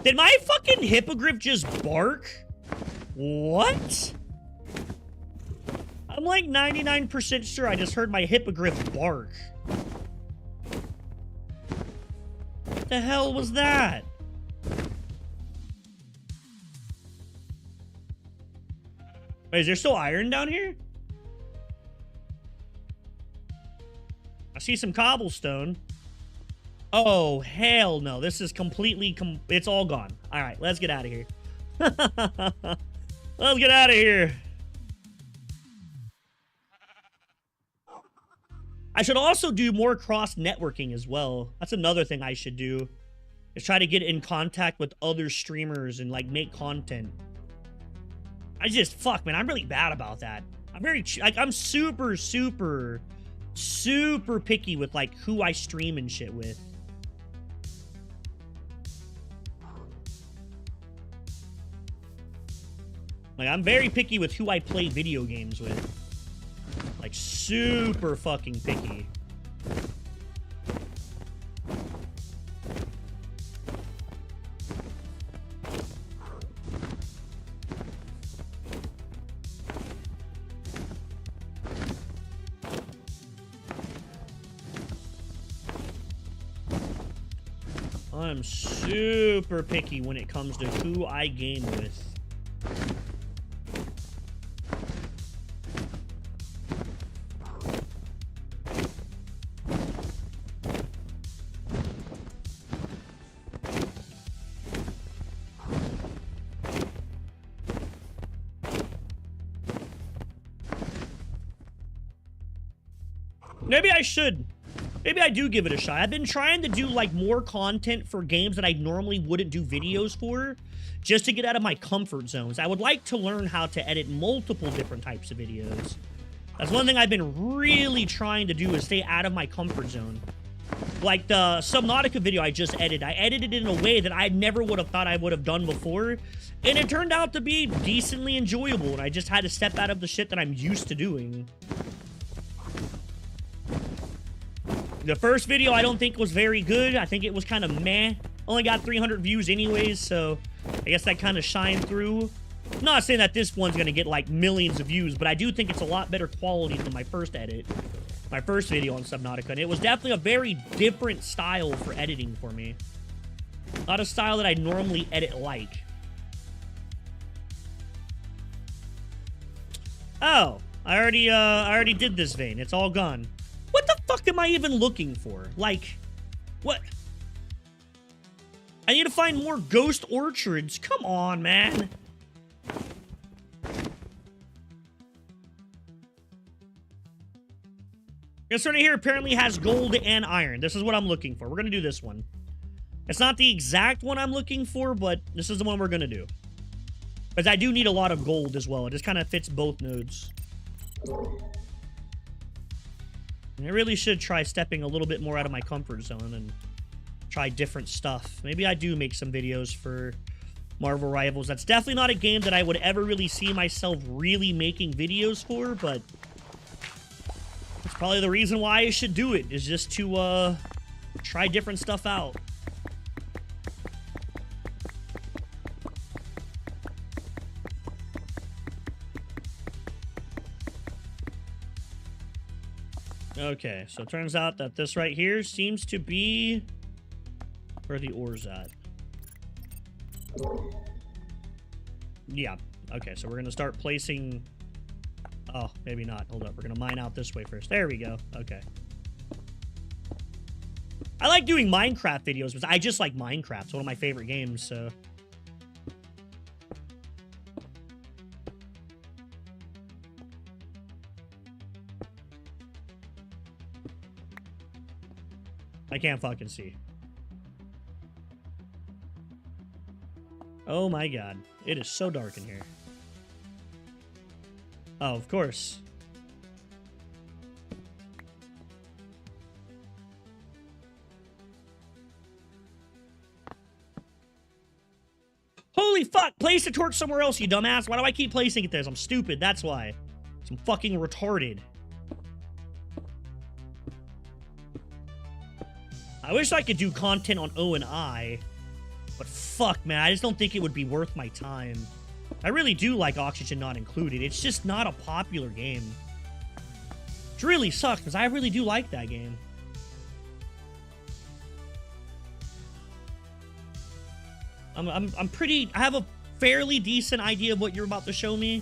Did my fucking hippogriff just bark? What? I'm like 99% sure I just heard my hippogriff bark. What the hell was that? Wait, is there still iron down here? I see some cobblestone. Oh, hell no. This is completely... it's all gone. All right, let's get out of here. Let's get out of here. I should also do more cross-networking as well. That's another thing I should do. Is try to get in contact with other streamers and, like, make content. Fuck, man, I'm really bad about that. I'm super, super, super picky with, like, who I stream and shit with. Like, I'm very picky with who I play video games with. Like, super fucking picky. I'm super picky when it comes to who I game with. Maybe I should. Maybe I do give it a shot. I've been trying to do, like, more content for games that I normally wouldn't do videos for, just to get out of my comfort zones. I would like to learn how to edit multiple different types of videos. That's one thing I've been really trying to do, is stay out of my comfort zone. Like the Subnautica video I just edited. I edited it in a way that I never would have thought I would have done before, and it turned out to be decently enjoyable, and I just had to step out of the shit that I'm used to doing. The first video I don't think was very good. I think it was kind of meh. Only got 300 views anyways, so I guess that kind of shined through. I'm not saying that this one's going to get like millions of views, but I do think it's a lot better quality than my first edit. My first video on Subnautica, and it was definitely a very different style for editing for me. Not a style that I normally edit like. Oh, I already did this vein. It's all gone. What the fuck am I even looking for? Like, what? I need to find more ghost orchards. Come on, man. This one here apparently has gold and iron. This is what I'm looking for. We're going to do this one. It's not the exact one I'm looking for, but this is the one we're going to do. Because I do need a lot of gold as well. It just kind of fits both nodes. And I really should try stepping a little bit more out of my comfort zone and try different stuff. Maybe I do make some videos for Marvel Rivals. That's definitely not a game that I would ever really see myself really making videos for, but it's probably the reason why I should do it, is just to try different stuff out. Okay, so it turns out that this right here seems to be where the ore's at. Yeah, okay, so we're going to start placing... Oh, maybe not. Hold up, we're going to mine out this way first. There we go, okay. I like doing Minecraft videos, because I just like Minecraft. It's one of my favorite games, so... I can't fucking see. Oh my god. It is so dark in here. Oh, of course. Holy fuck! Place the torch somewhere else, you dumbass! Why do I keep placing it there? I'm stupid, that's why. I'm fucking retarded. I wish I could do content on O and I, but fuck, man, I just don't think it would be worth my time. I really do like Oxygen Not Included. It's just not a popular game. Which really sucks, because I really do like that game. I'm pretty... I have a fairly decent idea of what you're about to show me.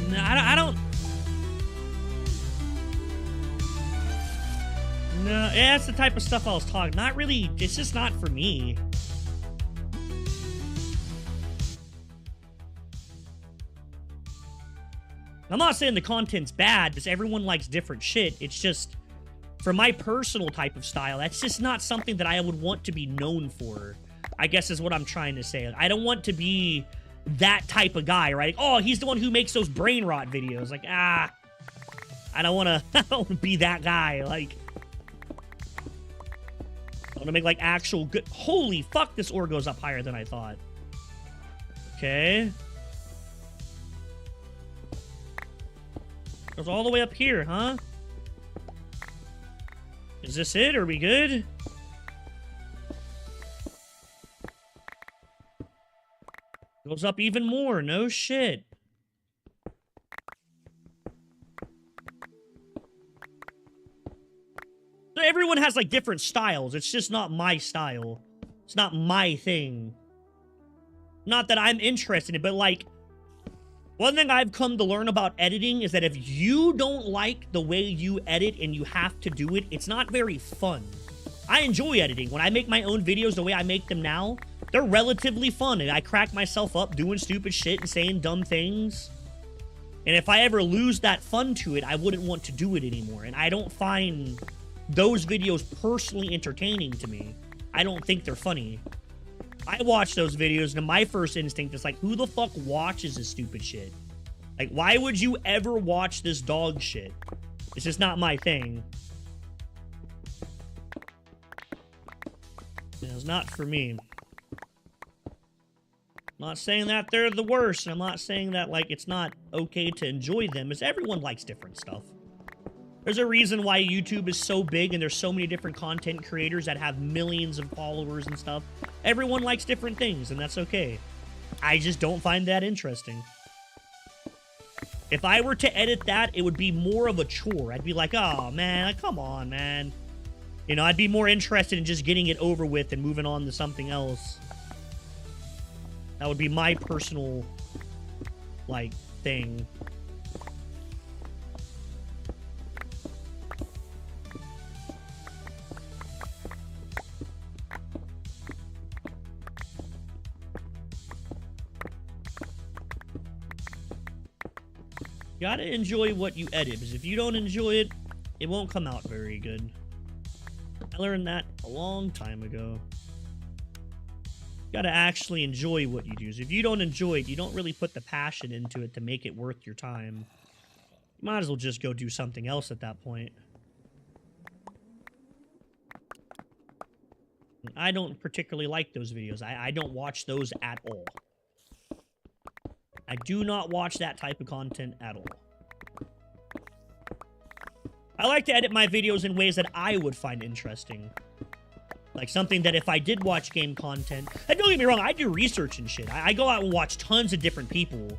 No, I don't... No, yeah, that's the type of stuff I was talking. Not really... It's just not for me. I'm not saying the content's bad, because everyone likes different shit. It's just, for my personal type of style, that's just not something that I would want to be known for, I guess is what I'm trying to say. I don't want to be that type of guy, right? Oh, he's the one who makes those brain rot videos. Like, I don't want to be that guy. Like, I want to make, like, actual good... Holy fuck, this ore goes up higher than I thought. Okay. Goes all the way up here, huh? Is this it? Are we good? Goes up even more. No shit. So everyone has, like, different styles. It's just not my style. It's not my thing. Not that I'm interested in it, but, like... One thing I've come to learn about editing is that if you don't like the way you edit and you have to do it, it's not very fun. I enjoy editing. When I make my own videos the way I make them now, they're relatively fun, and I crack myself up doing stupid shit and saying dumb things. And if I ever lose that fun to it, I wouldn't want to do it anymore. And I don't find those videos personally entertaining to me. I don't think they're funny. I watch those videos, and my first instinct is like, who the fuck watches this stupid shit? Like, why would you ever watch this dog shit? It's just not my thing. It's not for me. I'm not saying that they're the worst, and I'm not saying that, like, it's not okay to enjoy them, as everyone likes different stuff. There's a reason why YouTube is so big and there's so many different content creators that have millions of followers and stuff. Everyone likes different things, and that's okay. I just don't find that interesting. If I were to edit that, it would be more of a chore. I'd be like, oh, man, come on, man. You know, I'd be more interested in just getting it over with and moving on to something else. That would be my personal, like, thing. You gotta enjoy what you edit, because if you don't enjoy it, it won't come out very good. I learned that a long time ago. You gotta actually enjoy what you do. So if you don't enjoy it, you don't really put the passion into it to make it worth your time. You might as well just go do something else at that point. I don't particularly like those videos. I don't watch those at all. I do not watch that type of content at all. I like to edit my videos in ways that I would find interesting. Like something that if I did watch game content... And don't get me wrong, I do research and shit. I go out and watch tons of different people.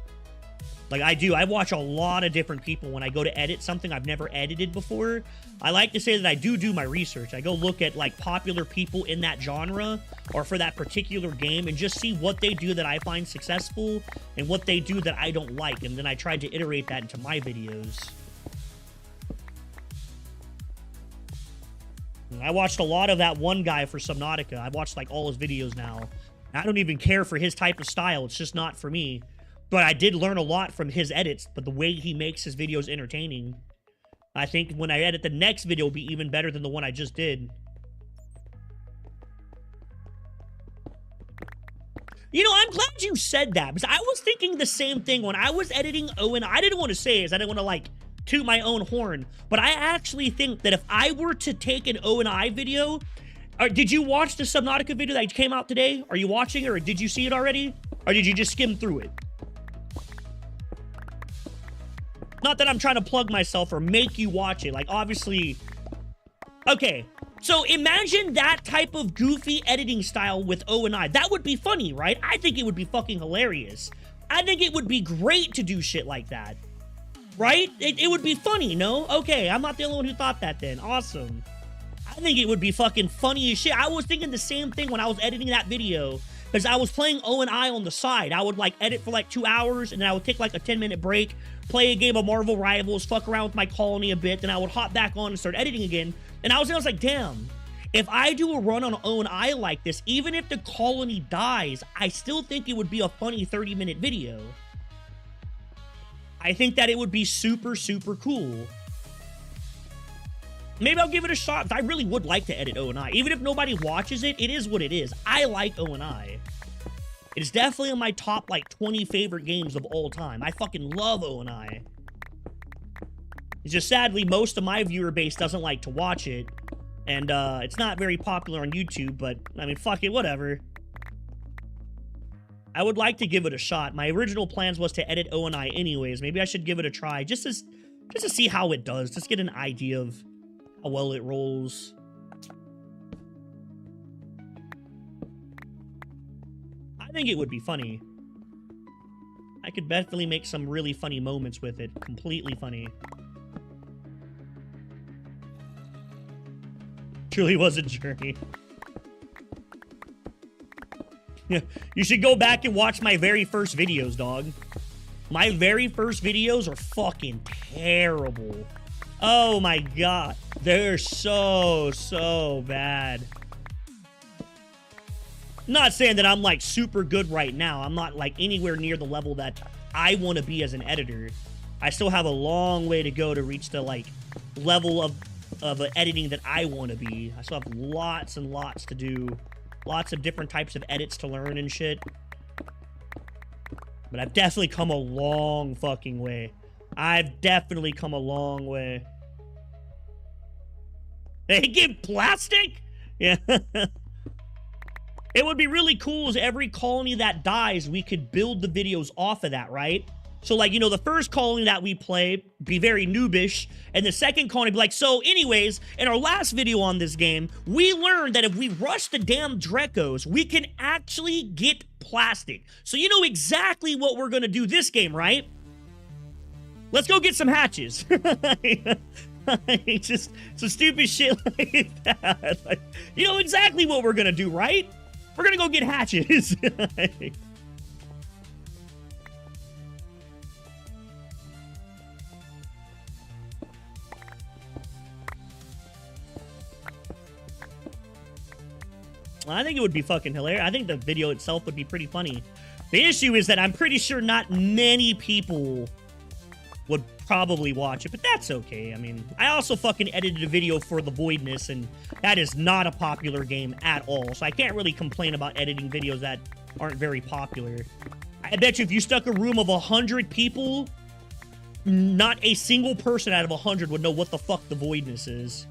Like, I do. I watch a lot of different people when I go to edit something I've never edited before. I like to say that I do my research. I go look at, like, popular people in that genre or for that particular game and just see what they do that I find successful and what they do that I don't like. And then I try to iterate that into my videos. I watched a lot of that one guy for Subnautica. I've watched, like, all his videos now. I don't even care for his type of style. It's just not for me. But I did learn a lot from his edits, but the way he makes his videos entertaining. I think when I edit the next video will be even better than the one I just did. You know, I'm glad you said that, because I was thinking the same thing when I was editing Owen. I didn't want to say it, I didn't want to, like, toot my own horn, but I actually think that if I were to take an O&I video... did you watch the Subnautica video that came out today? Are you watching it, or did you see it already? Or did you just skim through it? Not that I'm trying to plug myself or make you watch it. Like, obviously... Okay, so imagine that type of goofy editing style with O&I. That would be funny, right? I think it would be fucking hilarious. I think it would be great to do shit like that. Right? It would be funny, no? Okay, I'm not the only one who thought that then. Awesome. I think it would be fucking funny as shit. I was thinking the same thing when I was editing that video, because I was playing O&I on the side. I would, like, edit for, like, 2 hours, and then I would take, like, a 10-minute break, play a game of Marvel Rivals, fuck around with my colony a bit, then I would hop back on and start editing again. And I was like, damn, if I do a run on O&I like this, even if the colony dies, I still think it would be a funny 30-minute video. I think that it would be super, super cool. Maybe I'll give it a shot, because I really would like to edit O&I. Even if nobody watches it, it is what it is. I like O&I. It is definitely in my top, like, 20 favorite games of all time. I fucking love O&I. It's just, sadly, most of my viewer base doesn't like to watch it. And, it's not very popular on YouTube, but, I mean, fuck it, whatever. I would like to give it a shot. My original plans was to edit O&I anyways. Maybe I should give it a try, just to see how it does. Just get an idea of how well it rolls. I think it would be funny. I could definitely make some really funny moments with it. Completely funny. Truly was a journey. Yeah, you should go back and watch my very first videos, dog. My very first videos are fucking terrible. Oh my god. They're so bad. Not saying that I'm, like, super good right now. I'm not, like, anywhere near the level that I want to be as an editor. I still have a long way to go to reach the, like, level of editing that I want to be. I still have lots and lots to do. Lots of different types of edits to learn and shit. But I've definitely come a long fucking way. I've definitely come a long way. They give plastic? Yeah. It would be really cool as every colony that dies, we could build the videos off of that, right? So, like, you know, the first colony that we play be very noobish, and the second colony be like, so anyways, in our last video on this game, we learned that if we rush the damn Drecos, we can actually get plastic. So you know exactly what we're gonna do this game, right? Let's go get some hatches. Just some stupid shit like that. Like, you know exactly what we're gonna do, right? We're gonna go get hatches. I think it would be fucking hilarious. I think the video itself would be pretty funny. The issue is that I'm pretty sure not many people would probably watch it, but that's okay. I mean, I also fucking edited a video for The Voidness, and that is not a popular game at all, so I can't really complain about editing videos that aren't very popular. I bet you if you stuck a room of 100 people, not a single person out of 100 would know what the fuck The Voidness is.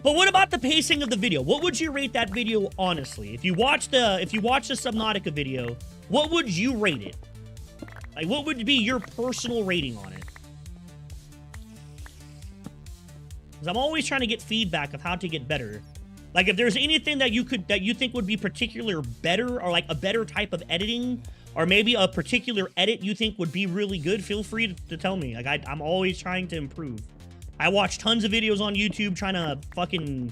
But what about the pacing of the video? What would you rate that video honestly? If you watch the Subnautica video, what would you rate it? Like, what would be your personal rating on it? Because I'm always trying to get feedback of how to get better. Like, if there's anything that you think would be particular better, or like a better type of editing, or maybe a particular edit you think would be really good, feel free to tell me. Like, I'm always trying to improve. I watch tons of videos on YouTube trying to fucking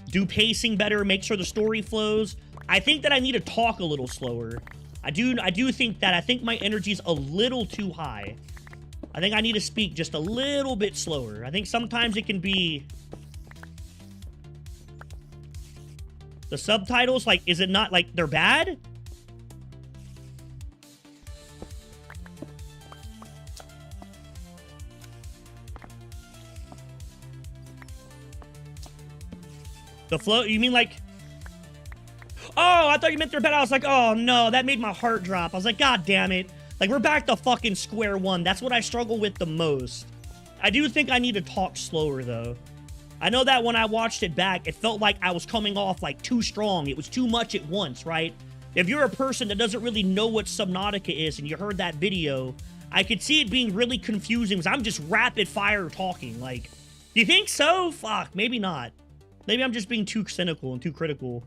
do pacing better, make sure the story flows. I think that I need to talk a little slower. I do think that. I think my energy's a little too high. I think I need to speak just a little bit slower. I think sometimes it can be... The subtitles, like, is it not, like, they're bad? The flow, you mean like... Oh, I thought you meant they're bad. I was like, oh no, that made my heart drop. I was like, god damn it. Like, we're back to fucking square one. That's what I struggle with the most. I do think I need to talk slower, though. I know that when I watched it back, it felt like I was coming off, like, too strong. It was too much at once, right? If you're a person that doesn't really know what Subnautica is and you heard that video, I could see it being really confusing because I'm just rapid fire talking. Like, you think so? Fuck, maybe not. Maybe I'm just being too cynical and too critical.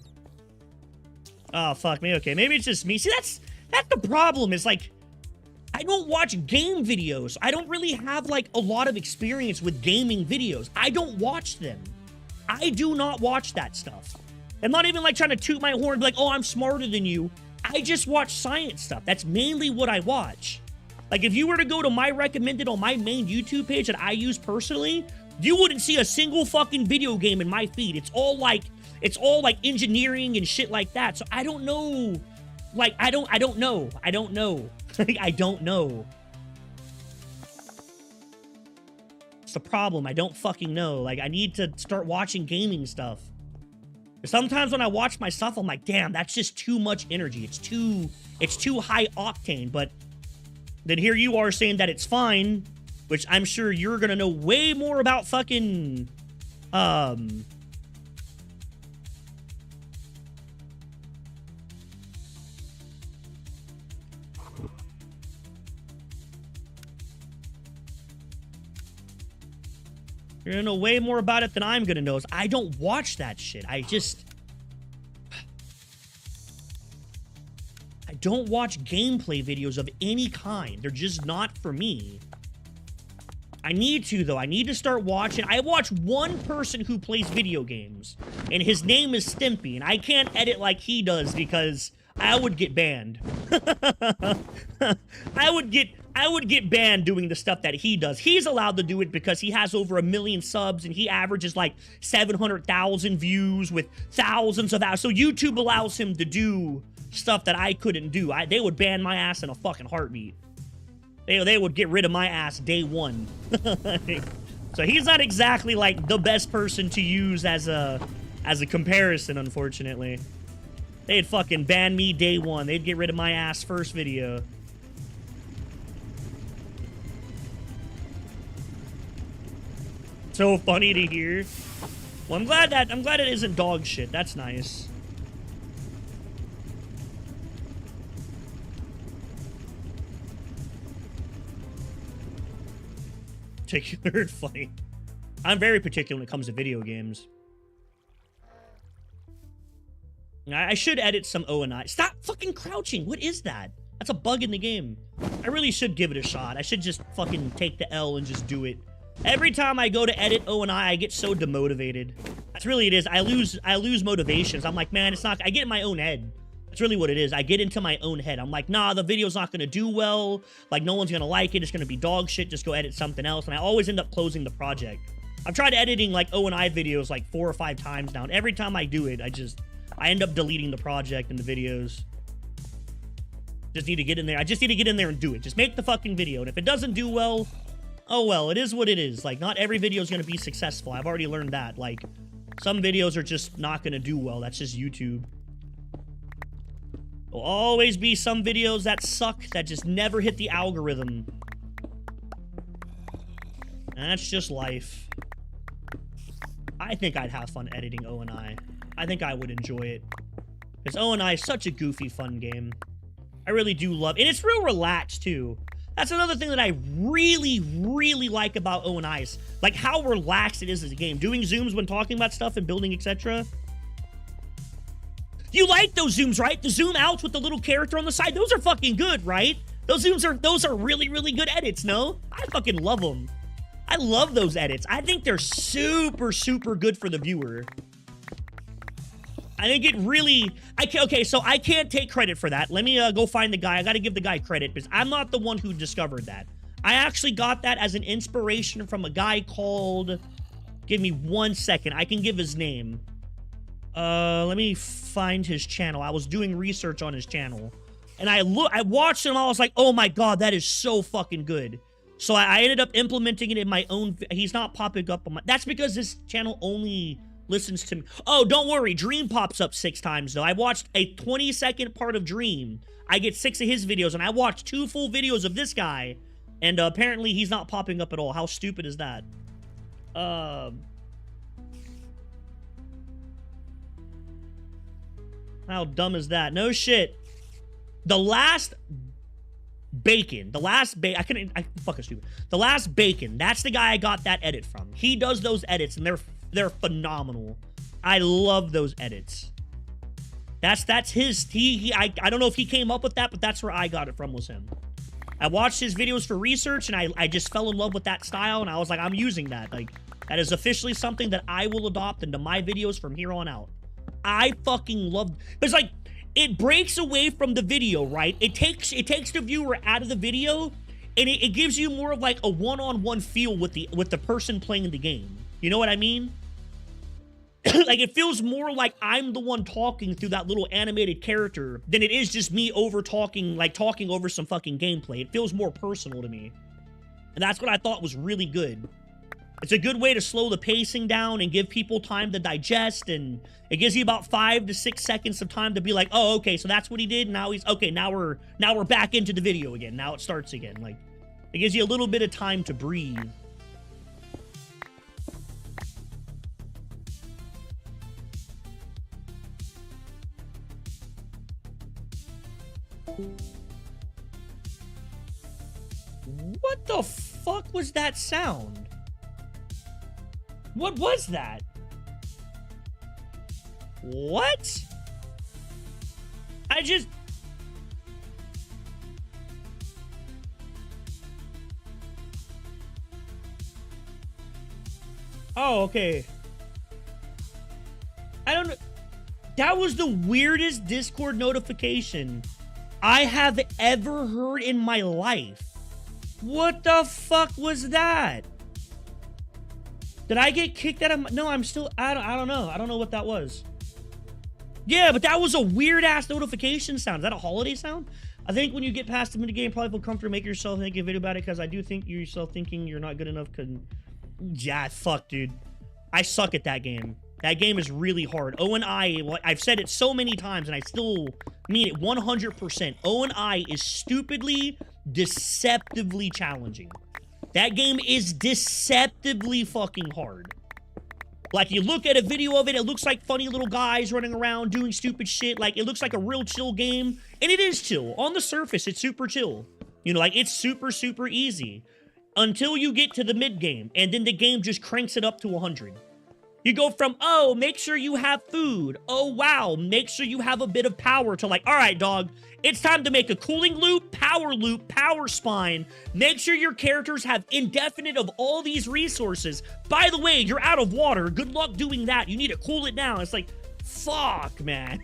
Oh, fuck me. Okay, maybe it's just me. See, that's the problem. Is like, I don't watch game videos. I don't really have, like, a lot of experience with gaming videos. I don't watch them. I do not watch that stuff. I'm not even, like, trying to toot my horn and be like, oh, I'm smarter than you. I just watch science stuff. That's mainly what I watch. Like, if you were to go to my recommended on my main YouTube page that I use personally, you wouldn't see a single fucking video game in my feed. It's all like engineering and shit like that. So I don't know. Like, I don't know. I don't know. I don't know. It's the problem. I don't fucking know. Like, I need to start watching gaming stuff. Sometimes when I watch my stuff, I'm like, damn, that's just too much energy. It's too high octane. But then here you are saying that it's fine, which I'm sure you're gonna know way more about fucking, you're gonna know way more about it than I'm gonna know. I don't watch that shit. I don't watch gameplay videos of any kind. They're just not for me. I need to, though. I need to start watching. I watch one person who plays video games, and his name is Stimpy, and I can't edit like he does because I would get banned. I would get banned doing the stuff that he does. He's allowed to do it because he has over 1 million subs, and he averages like 700,000 views with thousands of hours. So YouTube allows him to do stuff that I couldn't do. They would ban my ass in a fucking heartbeat. They would get rid of my ass day one. So he's not exactly like the best person to use as a comparison, unfortunately. They'd fucking ban me day one. They'd get rid of my ass first video. So funny to hear. Well, I'm glad it isn't dog shit. That's nice. Particular and funny. I'm very particular when it comes to video games. I should edit some O&I. Stop fucking crouching. What is that? That's a bug in the game. I really should give it a shot. I should just fucking take the L and just do it. Every time I go to edit O&I, I get so demotivated. That's really it is. I lose motivations. I'm like, man, it's not. I get in my own head. That's really what it is. I get into my own head. I'm like, nah, the video's not gonna do well. Like, no one's gonna like it. It's gonna be dog shit. Just go edit something else. And I always end up closing the project. I've tried editing like O&I videos like 4 or 5 times now. And every time I do it, I end up deleting the project and the videos. Just need to get in there. I just need to get in there and do it. Just make the fucking video. And if it doesn't do well, oh well, it is what it is. Like, not every video is going to be successful. I've already learned that. Like, some videos are just not going to do well. That's just YouTube. There'll always be some videos that suck, that just never hit the algorithm. And that's just life. I think I'd have fun editing O&I. I think I would enjoy it. Because O&I is such a goofy, fun game. I really do love it. And it's real relaxed, too. That's another thing that I really, really like about O&I is, like, how relaxed it is as a game. Doing zooms when talking about stuff and building, etc. You like those zooms, right? The zoom outs with the little character on the side. Those are fucking good, right? Those are really, really good edits, no? I fucking love them. I love those edits. I think they're super, super good for the viewer. I think it really... Okay, so I can't take credit for that. Let me go find the guy. I gotta give the guy credit, because I'm not the one who discovered that. I actually got that as an inspiration from a guy called... Give me 1 second. I can give his name. Let me find his channel. I was doing research on his channel. And I watched him, I was like, oh my god, that is so fucking good. So I ended up implementing it in my own... He's not popping up on my... That's because this channel only listens to me. Oh, don't worry. Dream pops up 6 times, though. I watched a 20-second part of Dream. I get 6 of his videos, and I watched 2 full videos of this guy. And apparently, he's not popping up at all. How stupid is that? How dumb is that? No shit. The last Bacon. Fucking stupid. The last Bacon. That's the guy I got that edit from. He does those edits, and they're phenomenal. I love those edits. That's his. I don't know if he came up with that, but that's where I got it from, was him. I watched his videos for research, and I just fell in love with that style, and I was like, I'm using that. Like, that is officially something that I will adopt into my videos from here on out. I fucking love... It's like... It breaks away from the video, right? It takes the viewer out of the video, and it gives you more of like a one-on-one feel with the person playing the game. You know what I mean? Like, it feels more like I'm the one talking through that little animated character than it is just me talking over some fucking gameplay. It feels more personal to me. And that's what I thought was really good. It's a good way to slow the pacing down and give people time to digest, and it gives you about 5 to 6 seconds of time to be like, oh, okay, so that's what he did. Now he's okay. Now we're back into the video again. Now it starts again. Like, it gives you a little bit of time to breathe. What the fuck was that sound? What was that? What? Oh, okay. I don't know. That was the weirdest Discord notification I have ever heard in my life. What the fuck was that? Did I get kicked out of... No, I'm still... I don't know. I don't know what that was. Yeah, but that was a weird-ass notification sound. Is that a holiday sound? I think when you get past the minigame, probably feel comfortable, make yourself think a video about it, because I do think you yourself thinking you're not good enough can... Yeah, fuck, dude. I suck at that game. That game is really hard. O&I, I've said it so many times, and I still mean it 100%. O&I is stupidly, deceptively challenging. That game is deceptively fucking hard. Like, you look at a video of it, it looks like funny little guys running around doing stupid shit. Like, it looks like a real chill game. And it is chill. On the surface, it's super chill. You know, like, it's super, super easy. Until you get to the mid-game, and then the game just cranks it up to 100. You go from, oh, make sure you have food. Oh, wow, make sure you have a bit of power, to like, all right, dog, it's time to make a cooling loop, power spine. Make sure your characters have indefinite of all these resources. By the way, you're out of water. Good luck doing that. You need to cool it down. It's like, fuck, man.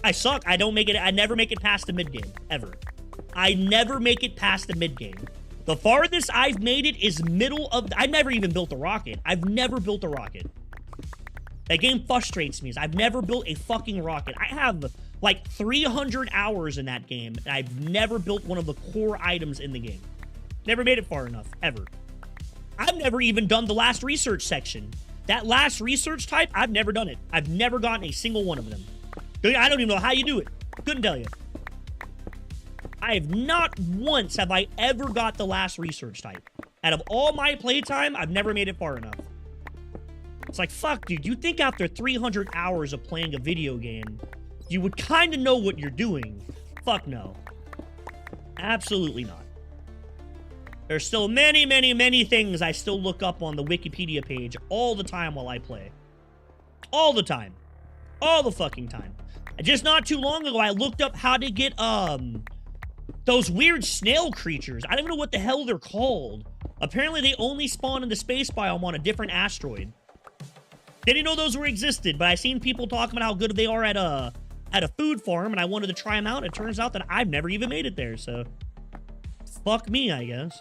I suck. I don't make it. I never make it past the mid-game, ever. I never make it past the mid-game. The farthest I've made it is middle of... I've never even built a rocket. I've never built a rocket. That game frustrates me. I've never built a fucking rocket. I have like 300 hours in that game, and I've never built one of the core items in the game. Never made it far enough, ever. I've never even done the last research section. That last research type, I've never done it. I've never gotten a single one of them. I don't even know how you do it. Couldn't tell you. I have not once have I ever got the last research type. Out of all my playtime, I've never made it far enough. It's like, fuck, dude, you think after 300 hours of playing a video game, you would kind of know what you're doing. Fuck no. Absolutely not. There's still many, many, many things I still look up on the Wikipedia page all the time while I play. All the time. All the fucking time. Just not too long ago, I looked up how to get, those weird snail creatures. I don't even know what the hell they're called. Apparently, they only spawn in the space biome on a different asteroid. Didn't know those were existed, but I seen people talking about how good they are at a food farm, and I wanted to try them out. It turns out that I've never even made it there, so fuck me, I guess.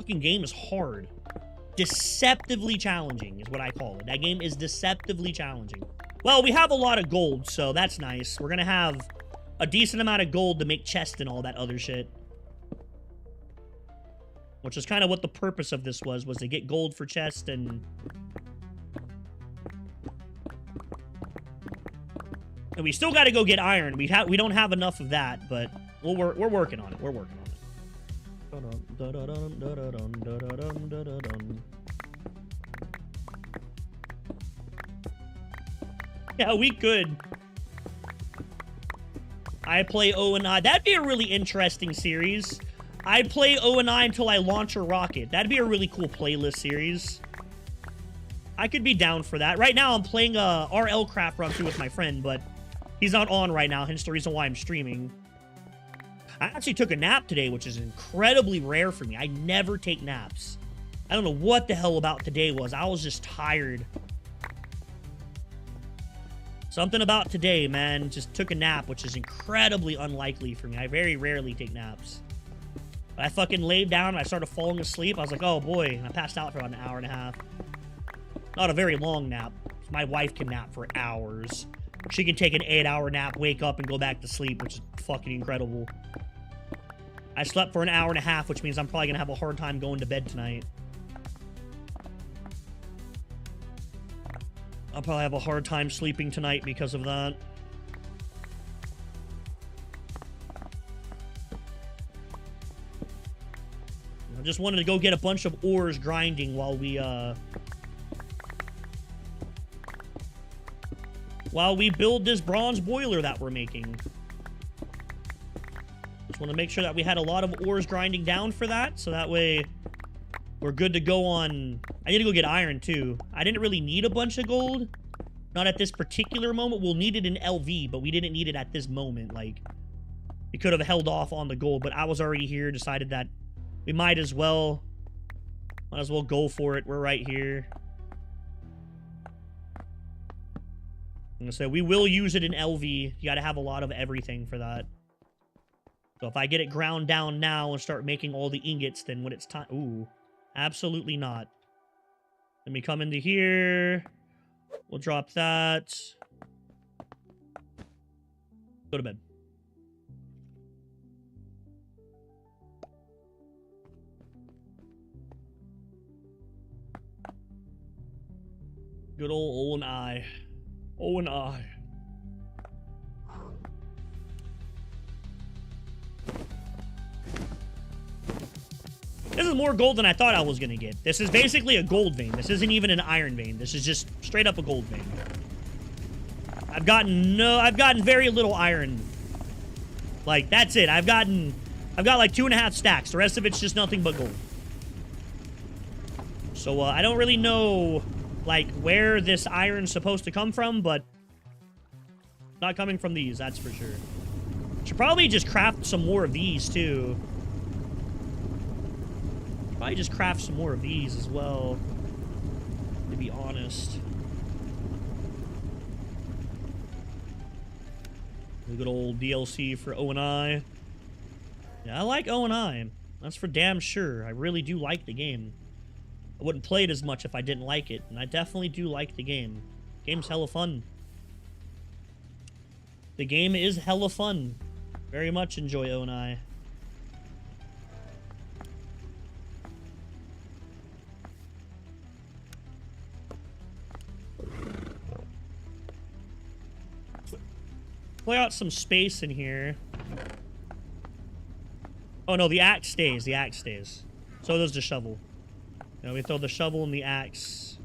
fucking game is hard. Deceptively challenging is what I call it. That game is deceptively challenging. Well, we have a lot of gold, so that's nice. We're gonna have a decent amount of gold to make chests and all that other shit. Which is kind of what the purpose of this was to get gold for chests and... And we still got to go get iron. We don't have enough of that, but we're working on it. We're working on it. Yeah, we could. I play O and I. That'd be a really interesting series. I'd play O and I until I launch a rocket. That'd be a really cool playlist series. I could be down for that. Right now, I'm playing RL Craft Run through with my friend, but he's not on right now, hence the reason why I'm streaming. I actually took a nap today, which is incredibly rare for me. I never take naps. I don't know what the hell about today was. I was just tired. Something about today, man. Just took a nap, which is incredibly unlikely for me. I very rarely take naps. But I fucking laid down and I started falling asleep. I was like, oh boy. And I passed out for about an hour and a half. Not a very long nap. My wife can nap for hours. She can take an 8-hour nap, wake up, and go back to sleep, which is fucking incredible. I slept for an hour and a half, which means I'm probably going to have a hard time going to bed tonight. I'll probably have a hard time sleeping tonight because of that. I just wanted to go get a bunch of ores grinding while we build this bronze boiler that we're making. Just want to make sure that we had a lot of ores grinding down for that, so that way we're good to go on... I need to go get iron, too. I didn't really need a bunch of gold. Not at this particular moment. We'll need it in LV, but we didn't need it at this moment. Like, we could have held off on the gold, but I was already here, decided that we might as well go for it. We're right here. I'm gonna say we will use it in LV. You gotta have a lot of everything for that. So if I get it ground down now and start making all the ingots, then when it's time... Ooh. Absolutely not. Let me come into here. We'll drop that. Go to bed. Good old O and I. O and I. This is more gold than I thought I was gonna get. This is basically a gold vein. This isn't even an iron vein. This is just straight up a gold vein. I've gotten very little iron. Like, that's it. I've got like 2.5 stacks. The rest of it's just nothing but gold. So, I don't really know, like, where this iron's supposed to come from, but not coming from these, that's for sure. Should probably just craft some more of these, too. Probably just craft some more of these as well, to be honest. A good old DLC for O and I. Yeah, I like O and I. That's for damn sure. I really do like the game. I wouldn't play it as much if I didn't like it, and I definitely do like the game. Game's hella fun. The game is hella fun. Very much enjoy O and I. Play out some space in here. Oh no, the axe stays. The axe stays. So does the shovel. Now we throw the shovel and the axe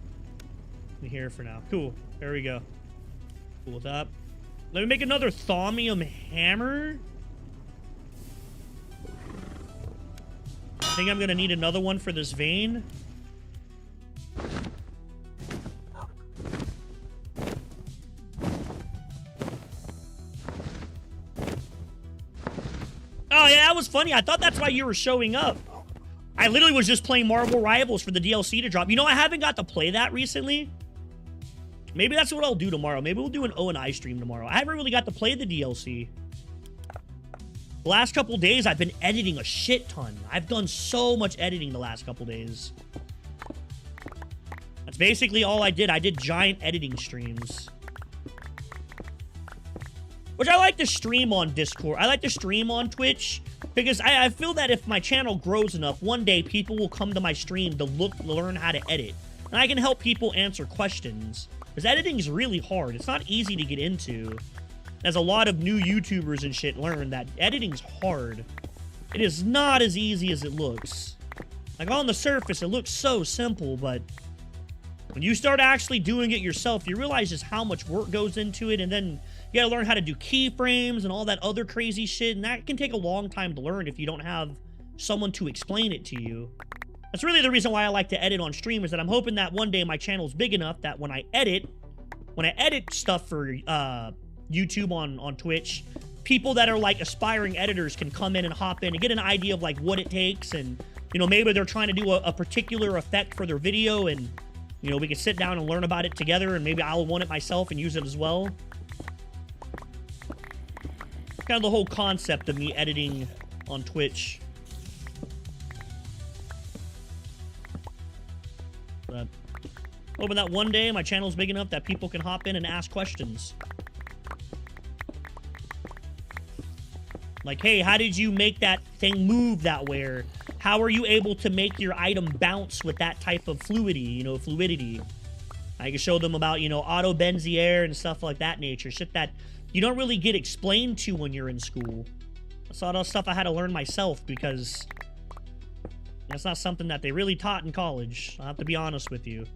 in here for now. Cool. There we go. Cool with that. Let me make another thaumium hammer. I think I'm gonna need another one for this vein. Oh, yeah, that was funny. I thought that's why you were showing up. I literally was just playing Marvel Rivals for the DLC to drop. You know, I haven't got to play that recently. Maybe that's what I'll do tomorrow. Maybe we'll do an O and I stream tomorrow. I haven't really got to play the DLC. The last couple days, I've been editing a shit ton. I've done so much editing the last couple days. That's basically all I did. I did giant editing streams. Which I like to stream on Discord. I like to stream on Twitch. Because I feel that if my channel grows enough, one day people will come to my stream to learn how to edit. And I can help people answer questions. Because editing is really hard. It's not easy to get into. As a lot of new YouTubers and shit learn that editing's hard. It is not as easy as it looks. Like, on the surface, it looks so simple, but when you start actually doing it yourself, you realize just how much work goes into it, and then you gotta learn how to do keyframes and all that other crazy shit, and that can take a long time to learn if you don't have someone to explain it to you. That's really the reason why I like to edit on stream, is that I'm hoping that one day my channel's big enough that when I edit stuff for, YouTube on Twitch, people that are like aspiring editors can come in and hop in and get an idea of like what it takes, and you know, maybe they're trying to do a particular effect for their video, and you know, we can sit down and learn about it together, and maybe I'll want it myself and use it as well. Kind of the whole concept of me editing on Twitch. But hoping that one day my channel's big enough that people can hop in and ask questions. Like, hey, how did you make that thing move that way? Or how are you able to make your item bounce with that type of fluidity? I can show them about, you know, auto benzier and stuff like that nature. Shit that you don't really get explained to when you're in school. That's all stuff I had to learn myself, because that's not something that they really taught in college. I'll have to be honest with you.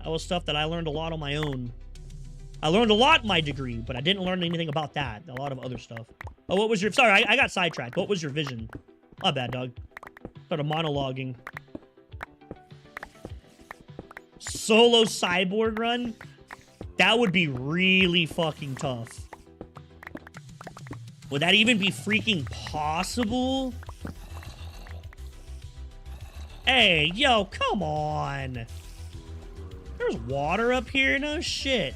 That was stuff that I learned a lot on my own. I learned a lot in my degree, but I didn't learn anything about that. A lot of other stuff. Oh, what was your... Sorry, I got sidetracked. What was your vision? My bad, dog. Started monologuing. Solo cyborg run? That would be really fucking tough. Would that even be freaking possible? Hey, yo, come on. There's water up here? No shit.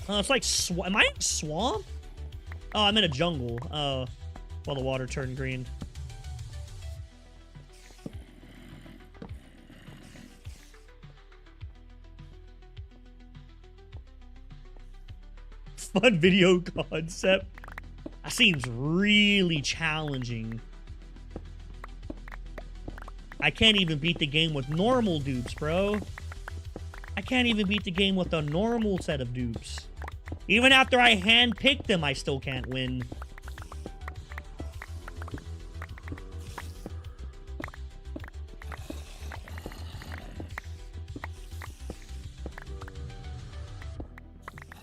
Oh, it's like am I in a swamp? Oh, I'm in a jungle. Oh, well, the water turned green. Fun video concept. That seems really challenging. I can't even beat the game with normal dupes, bro. I can't even beat the game with a normal set of dupes. Even after I handpick them, I still can't win.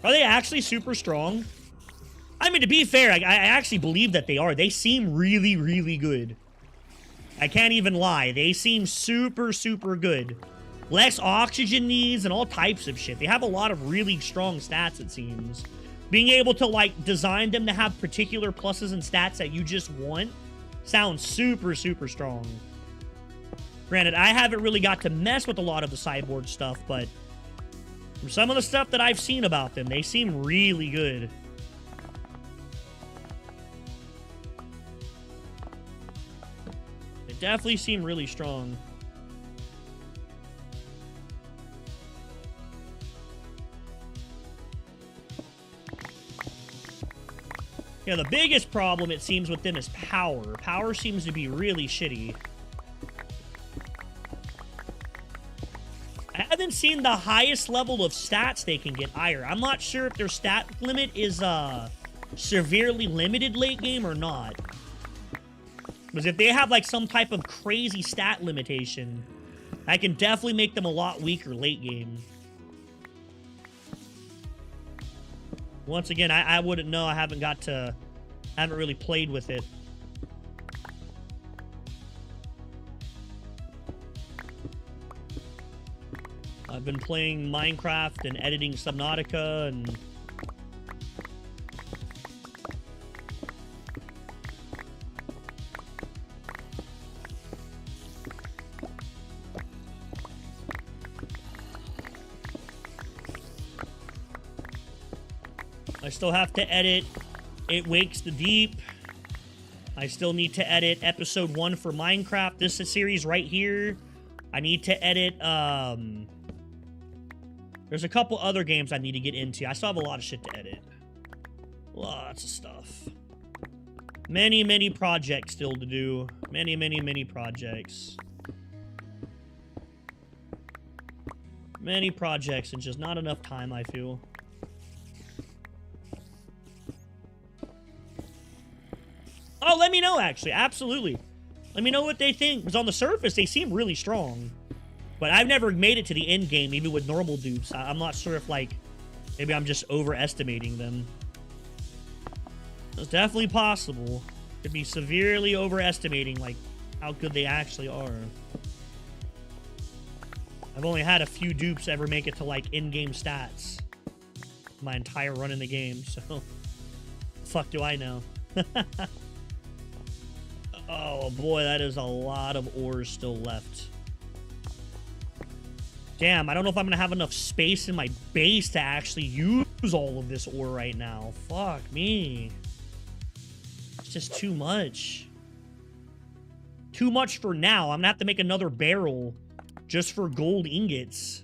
Are they actually super strong? I mean, to be fair, I actually believe that they are. They seem really, really good. I can't even lie. They seem super, super good. Less oxygen needs and all types of shit. They have a lot of really strong stats, it seems. Being able to, like, design them to have particular pluses and stats that you just want sounds super, super strong. Granted, I haven't really got to mess with a lot of the cyborg stuff, but from some of the stuff that I've seen about them, they seem really good. They definitely seem really strong. Yeah, the biggest problem, it seems, with them is power. Power seems to be really shitty. I haven't seen the highest level of stats they can get either. I'm not sure if their stat limit is severely limited late game or not. Because if they have like some type of crazy stat limitation, I can definitely make them a lot weaker late game. Once again, I wouldn't know. I haven't really played with it. I've been playing Minecraft and editing Subnautica and... I still have to edit It Wakes the Deep. I still need to edit episode 1 for Minecraft. This is series right here. I need to edit, there's a couple other games I need to get into. I still have a lot of shit to edit. Lots of stuff. Many, many projects still to do. Many, many, many projects. Many projects and just not enough time, I feel. Oh, let me know, actually. Absolutely. Let me know what they think. Because on the surface, they seem really strong. But I've never made it to the end game, even with normal dupes. I'm not sure if, like, maybe I'm just overestimating them. It's definitely possible. Could be severely overestimating, like, how good they actually are. I've only had a few dupes ever make it to, like, in-game stats. My entire run in the game, so... fuck do I know? Oh, boy, that is a lot of ores still left. Damn, I don't know if I'm going to have enough space in my base to actually use all of this ore right now. Fuck me. It's just too much. Too much for now. I'm going to have to make another barrel just for gold ingots.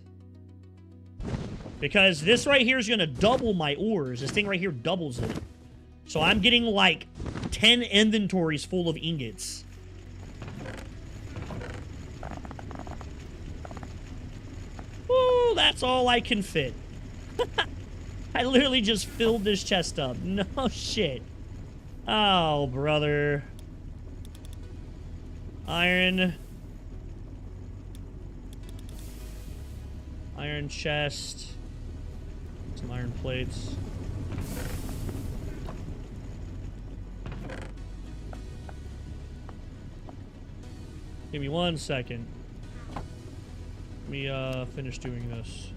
Because this right here is going to double my ores. This thing right here doubles it. So I'm getting like 10 inventories full of ingots. Ooh, that's all I can fit. I literally just filled this chest up. No shit. Oh, brother. Iron. Iron chest. Some iron plates. Give me 1 second. Let me finish doing this.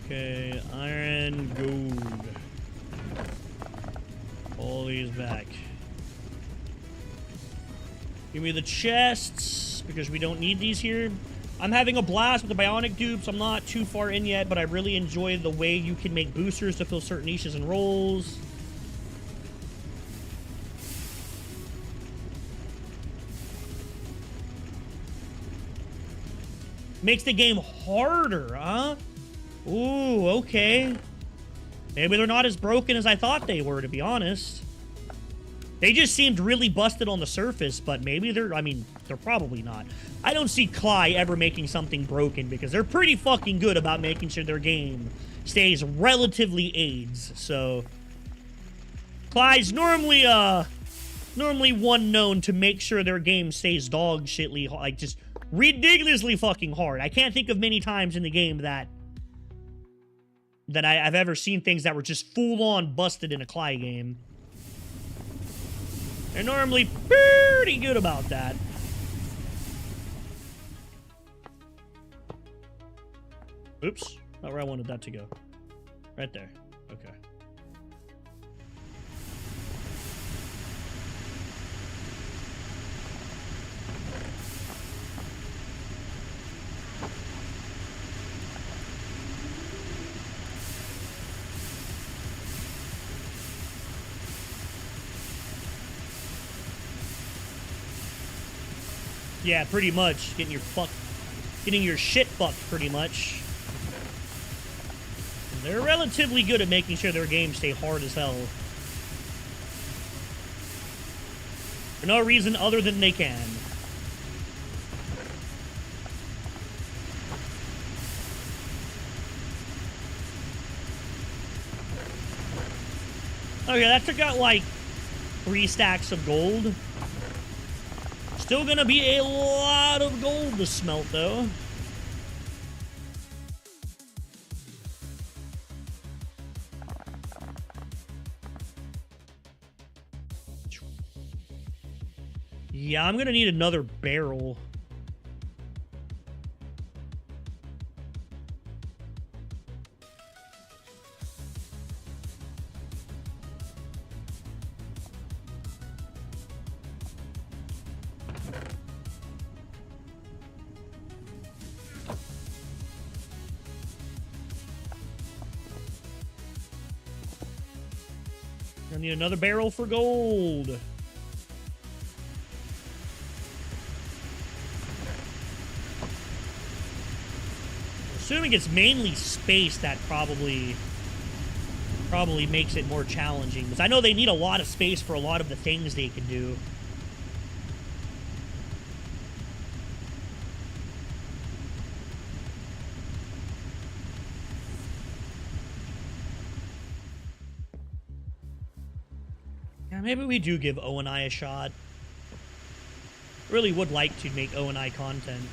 Okay, iron, gold. All these back. Give me the chests, because we don't need these here. I'm having a blast with the bionic dupes. I'm not too far in yet, but I really enjoy the way you can make boosters to fill certain niches and roles. Makes the game harder, huh? Ooh, okay. Maybe they're not as broken as I thought they were, to be honest. They just seemed really busted on the surface, but maybe they're, I mean, they're probably not. I don't see Cly ever making something broken because they're pretty fucking good about making sure their game stays relatively AIDS, so... Cly's normally one known to make sure their game stays dog shitly, like, just ridiculously fucking hard. I can't think of many times in the game that I've ever seen things that were just full-on busted in a Cly game. They're normally pretty good about that. Oops. Not where I wanted that to go. Right there. Okay. Yeah, pretty much. Getting your shit fucked, pretty much. They're relatively good at making sure their games stay hard as hell. For no reason other than they can. Okay, that took out like 3 stacks of gold. Still gonna be a lot of gold to smelt, though. Yeah, I'm gonna need another barrel. I need another barrel for gold. Assuming it's mainly space that probably makes it more challenging. Because I know they need a lot of space for a lot of the things they can do. Yeah, maybe we do give O&I a shot. Really would like to make O&I content.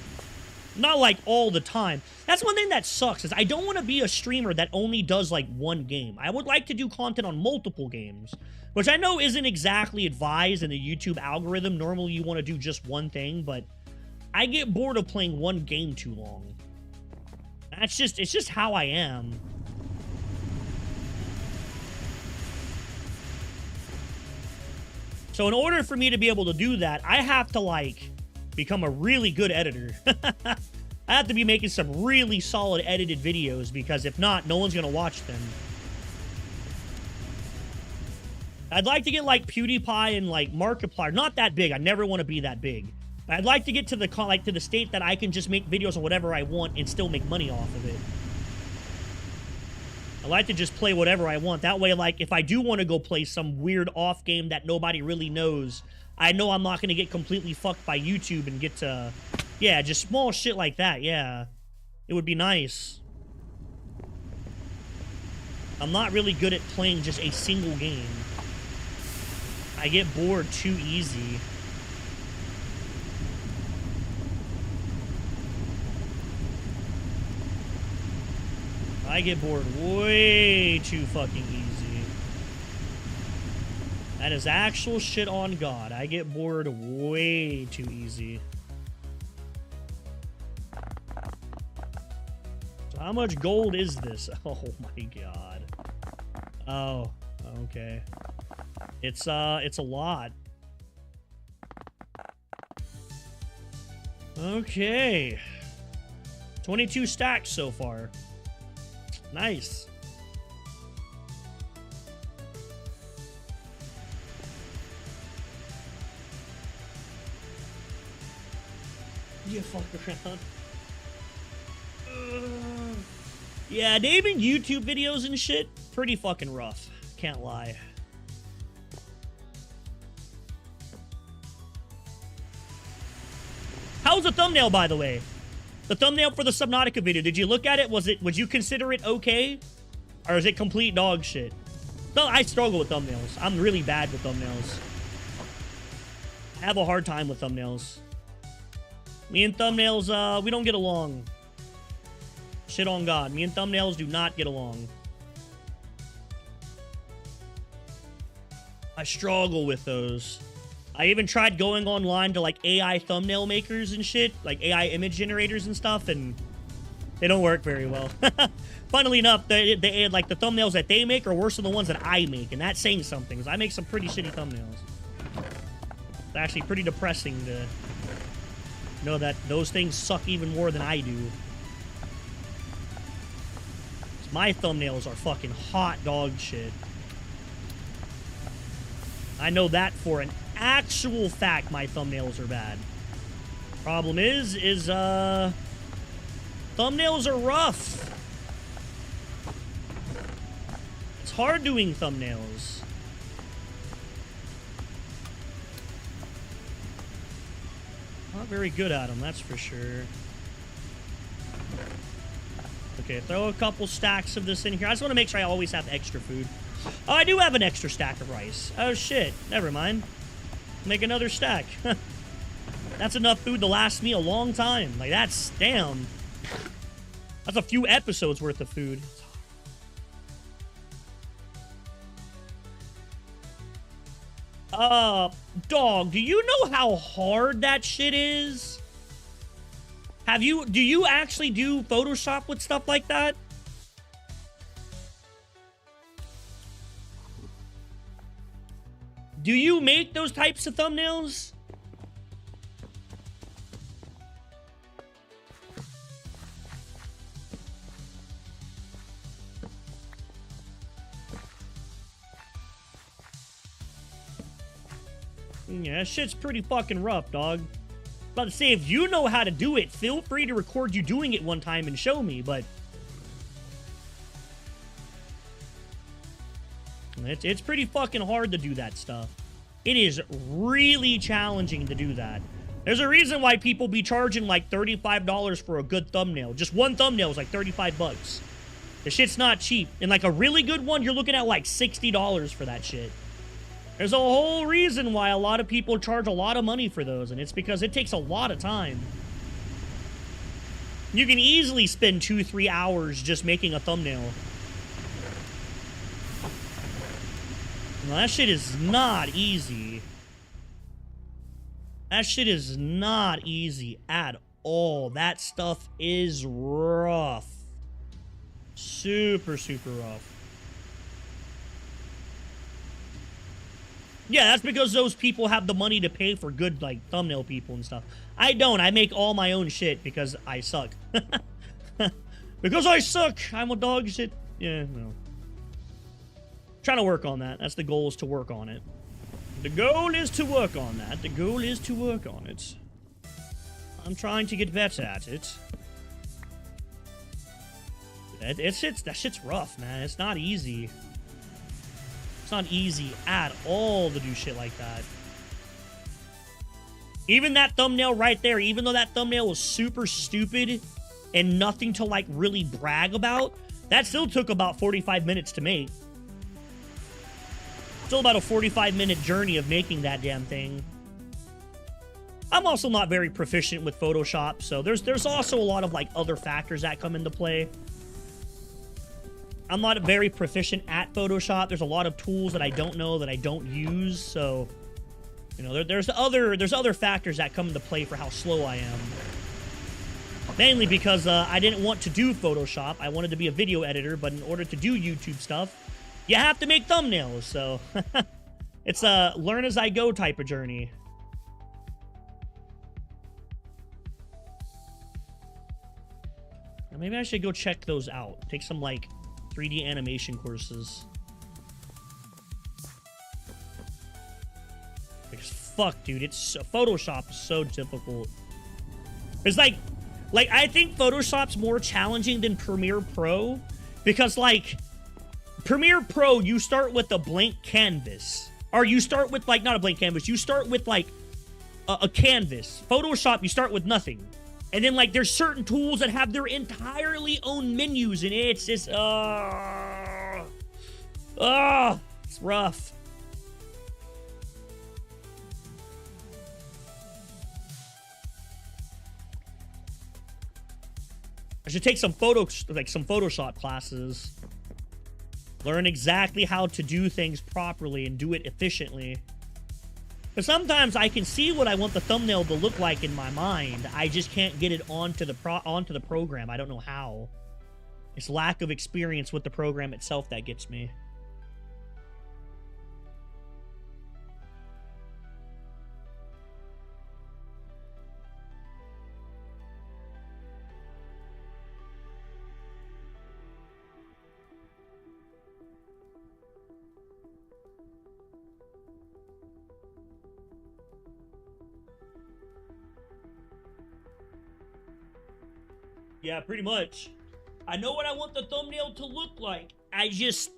Not like all the time. That's one thing that sucks, is I don't want to be a streamer that only does like one game. I would like to do content on multiple games, which I know isn't exactly advised in the YouTube algorithm. Normally you want to do just one thing, but I get bored of playing one game too long. It's just how I am. So in order for me to be able to do that, I have to like become a really good editor. I have to be making some really solid edited videos, because if not, no one's gonna watch them. I'd like to get like PewDiePie and like Markiplier. Not that big. I never want to be that big. But I'd like to get to the state that I can just make videos on whatever I want and still make money off of it. I like to just play whatever I want. That way, like, if I do want to go play some weird off game that nobody really knows, I know I'm not going to get completely fucked by YouTube and get to... Yeah, just small shit like that, yeah. It would be nice. I'm not really good at playing just a single game. I get bored too easy. I get bored way too fucking easy. That is actual shit on God. I get bored way too easy. So how much gold is this? Oh my God. Oh, okay. It's a lot. Okay. 22 stacks so far. Nice. You fuck around. Yeah, naming YouTube videos and shit, pretty fucking rough. Can't lie. How's the thumbnail, by the way? The thumbnail for the Subnautica video, did you look at it? Would you consider it okay? Or is it complete dog shit? No, I struggle with thumbnails. I'm really bad with thumbnails. I have a hard time with thumbnails. Me and thumbnails, we don't get along. Shit on God. Me and thumbnails do not get along. I struggle with those. I even tried going online to like AI thumbnail makers and shit, like AI image generators and stuff, and they don't work very well. Funnily enough, they like the thumbnails that they make are worse than the ones that I make, and that's saying something, because I make some pretty shitty thumbnails. It's actually pretty depressing to know that those things suck even more than I do. My thumbnails are fucking hot dog shit. I know that for an actual fact my thumbnails are bad. Problem is thumbnails are rough. It's hard doing thumbnails. Not very good at them, that's for sure. Okay, throw a couple stacks of this in here. I just want to make sure I always have extra food. Oh, I do have an extra stack of rice. Oh, shit. Never mind. Make another stack. That's enough food to last me a long time. Like, that's... Damn. That's a few episodes worth of food. Dog, do you know how hard that shit is? Do you actually do Photoshop with stuff like that? Do you make those types of thumbnails? Yeah, that shit's pretty fucking rough, dog. About to say, if you know how to do it, feel free to record you doing it one time and show me, but... It's pretty fucking hard to do that stuff. It is really challenging to do that. There's a reason why people be charging like $35 for a good thumbnail. Just one thumbnail is like 35 bucks. The shit's not cheap. And like a really good one, you're looking at like $60 for that shit. There's a whole reason why a lot of people charge a lot of money for those, and it's because it takes a lot of time. You can easily spend 2-3 hours just making a thumbnail. No, that shit is not easy. That shit is not easy at all. That stuff is rough. Super, super rough. Yeah, that's because those people have the money to pay for good, like, thumbnail people and stuff. I don't. I make all my own shit because I suck. Because I suck. I'm a dog shit. Yeah, no. Trying to work on that. That's the goal, is to work on it. The goal is to work on that. The goal is to work on it. I'm trying to get better at it. That shit's rough, man. It's not easy. It's not easy at all to do shit like that. Even that thumbnail right there, even though that thumbnail was super stupid and nothing to, like, really brag about, that still took about 45 minutes to make. Still about a 45-minute journey of making that damn thing. I'm also not very proficient with Photoshop, so there's also a lot of, like, other factors that come into play. I'm not very proficient at Photoshop. There's a lot of tools that I don't know, that I don't use, so... You know, there's other factors that come into play for how slow I am. Mainly because I didn't want to do Photoshop. I wanted to be a video editor, but in order to do YouTube stuff, you have to make thumbnails, so... It's a learn-as-I-go type of journey. Now, maybe I should go check those out. Take some, like, 3D animation courses. Because, fuck, dude, Photoshop is so difficult. It's like, I think Photoshop's more challenging than Premiere Pro. Because, like... Premiere Pro, you start with a blank canvas. Or you start with, like, not a blank canvas. You start with, like, a canvas. Photoshop, you start with nothing. And then, like, there's certain tools that have their entirely own menus. And it's just, it's rough. I should take some Photoshop classes. Learn exactly how to do things properly and do it efficiently. Because sometimes I can see what I want the thumbnail to look like in my mind. I just can't get it onto the program. I don't know how. It's lack of experience with the program itself that gets me. Yeah, pretty much. I know what I want the thumbnail to look like. I just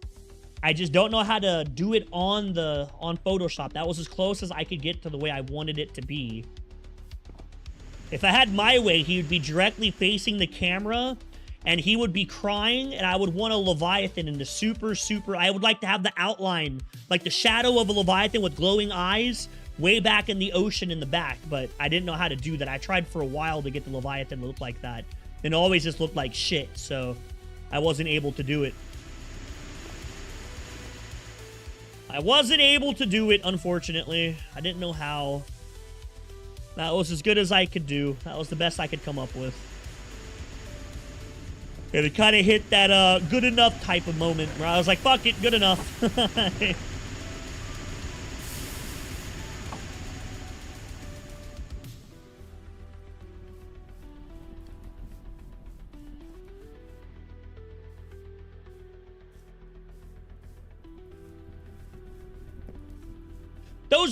don't know how to do it on Photoshop. That was as close as I could get to the way I wanted it to be. If I had my way, he would be directly facing the camera, and he would be crying, and I would want a Leviathan in the super... I would like to have the outline, like the shadow of a Leviathan with glowing eyes, way back in the ocean in the back, but I didn't know how to do that. I tried for a while to get the Leviathan to look like that. And it always just looked like shit, so I wasn't able to do it. I wasn't able to do it, unfortunately. I didn't know how. That was as good as I could do. That was the best I could come up with. And it kind of hit that good enough type of moment where I was like, fuck it, good enough.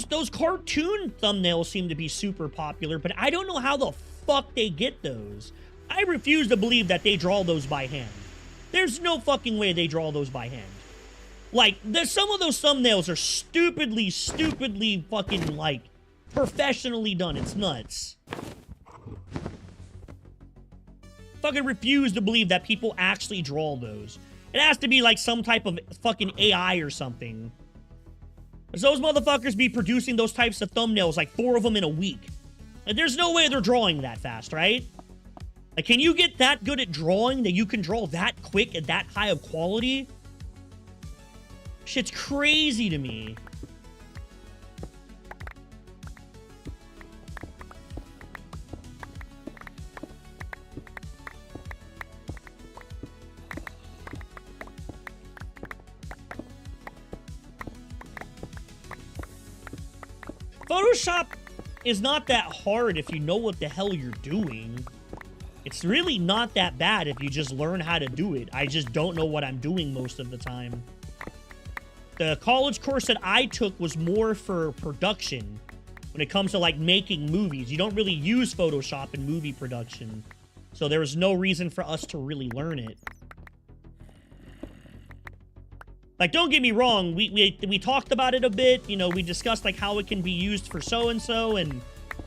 Those cartoon thumbnails seem to be super popular, but I don't know how the fuck they get those. I refuse to believe that they draw those by hand. There's no fucking way they draw those by hand. Like, some of those thumbnails are stupidly fucking, like, professionally done. It's nuts. Fucking refuse to believe that people actually draw those. It has to be, like, some type of fucking AI or something. Those motherfuckers be producing those types of thumbnails, like 4 of them in a week. Like, there's no way they're drawing that fast, right? Like, can you get that good at drawing that you can draw that quick at that high of quality? Shit's crazy to me. Photoshop is not that hard if you know what the hell you're doing. It's really not that bad if you just learn how to do it. I just don't know what I'm doing most of the time. The college course that I took was more for production. When it comes to, like, making movies, you don't really use Photoshop in movie production. So there was no reason for us to really learn it. Like, don't get me wrong, we talked about it a bit, you know, we discussed, like, how it can be used for so-and-so, and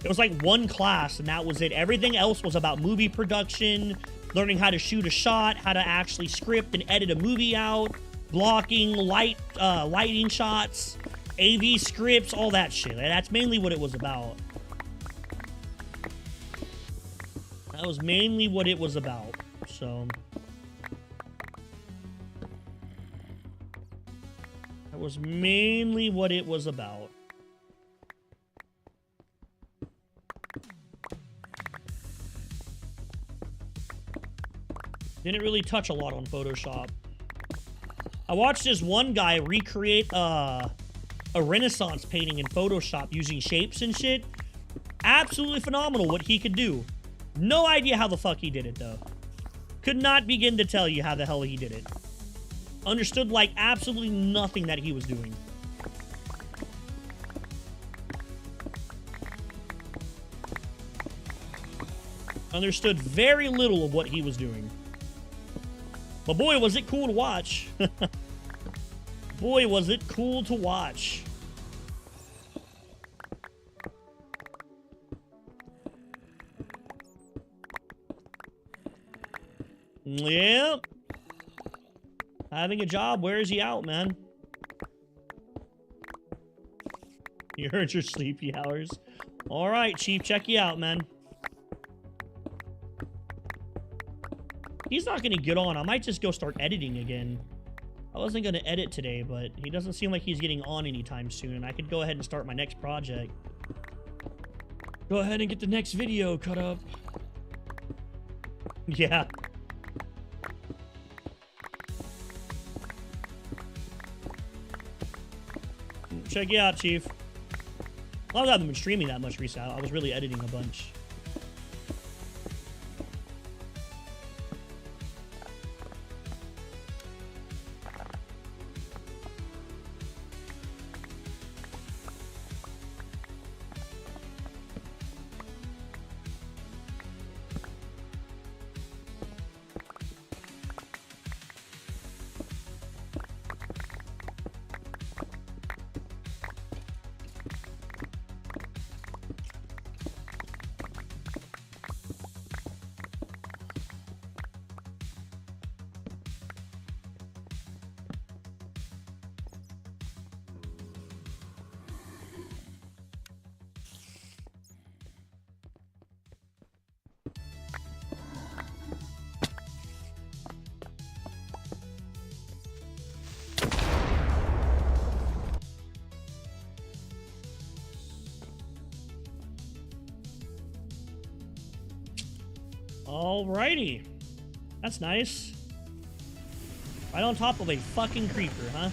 it was, like, one class, and that was it. Everything else was about movie production, learning how to shoot a shot, how to actually script and edit a movie out, blocking, lighting shots, AV scripts, all that shit. That's mainly what it was about. That was mainly what it was about, so... That was mainly what it was about. Didn't really touch a lot on Photoshop. I watched this one guy recreate a Renaissance painting in Photoshop using shapes and shit. Absolutely phenomenal what he could do. No idea how the fuck he did it, though. Could not begin to tell you how the hell he did it. Understood, like, absolutely nothing that he was doing. Understood very little of what he was doing. But boy, was it cool to watch. Boy, was it cool to watch. Yeah. Having a job wears you out, man. You earned your sleepy hours. All right, Chief, check you out, man. He's not going to get on. I might just go start editing again. I wasn't going to edit today, but he doesn't seem like he's getting on anytime soon. I could go ahead and start my next project. Go ahead and get the next video cut up. Yeah. Check you out, Chief. A lot of I haven't been streaming that much recently. I was really editing a bunch. Alrighty. That's nice. Right on top of a fucking creeper, huh?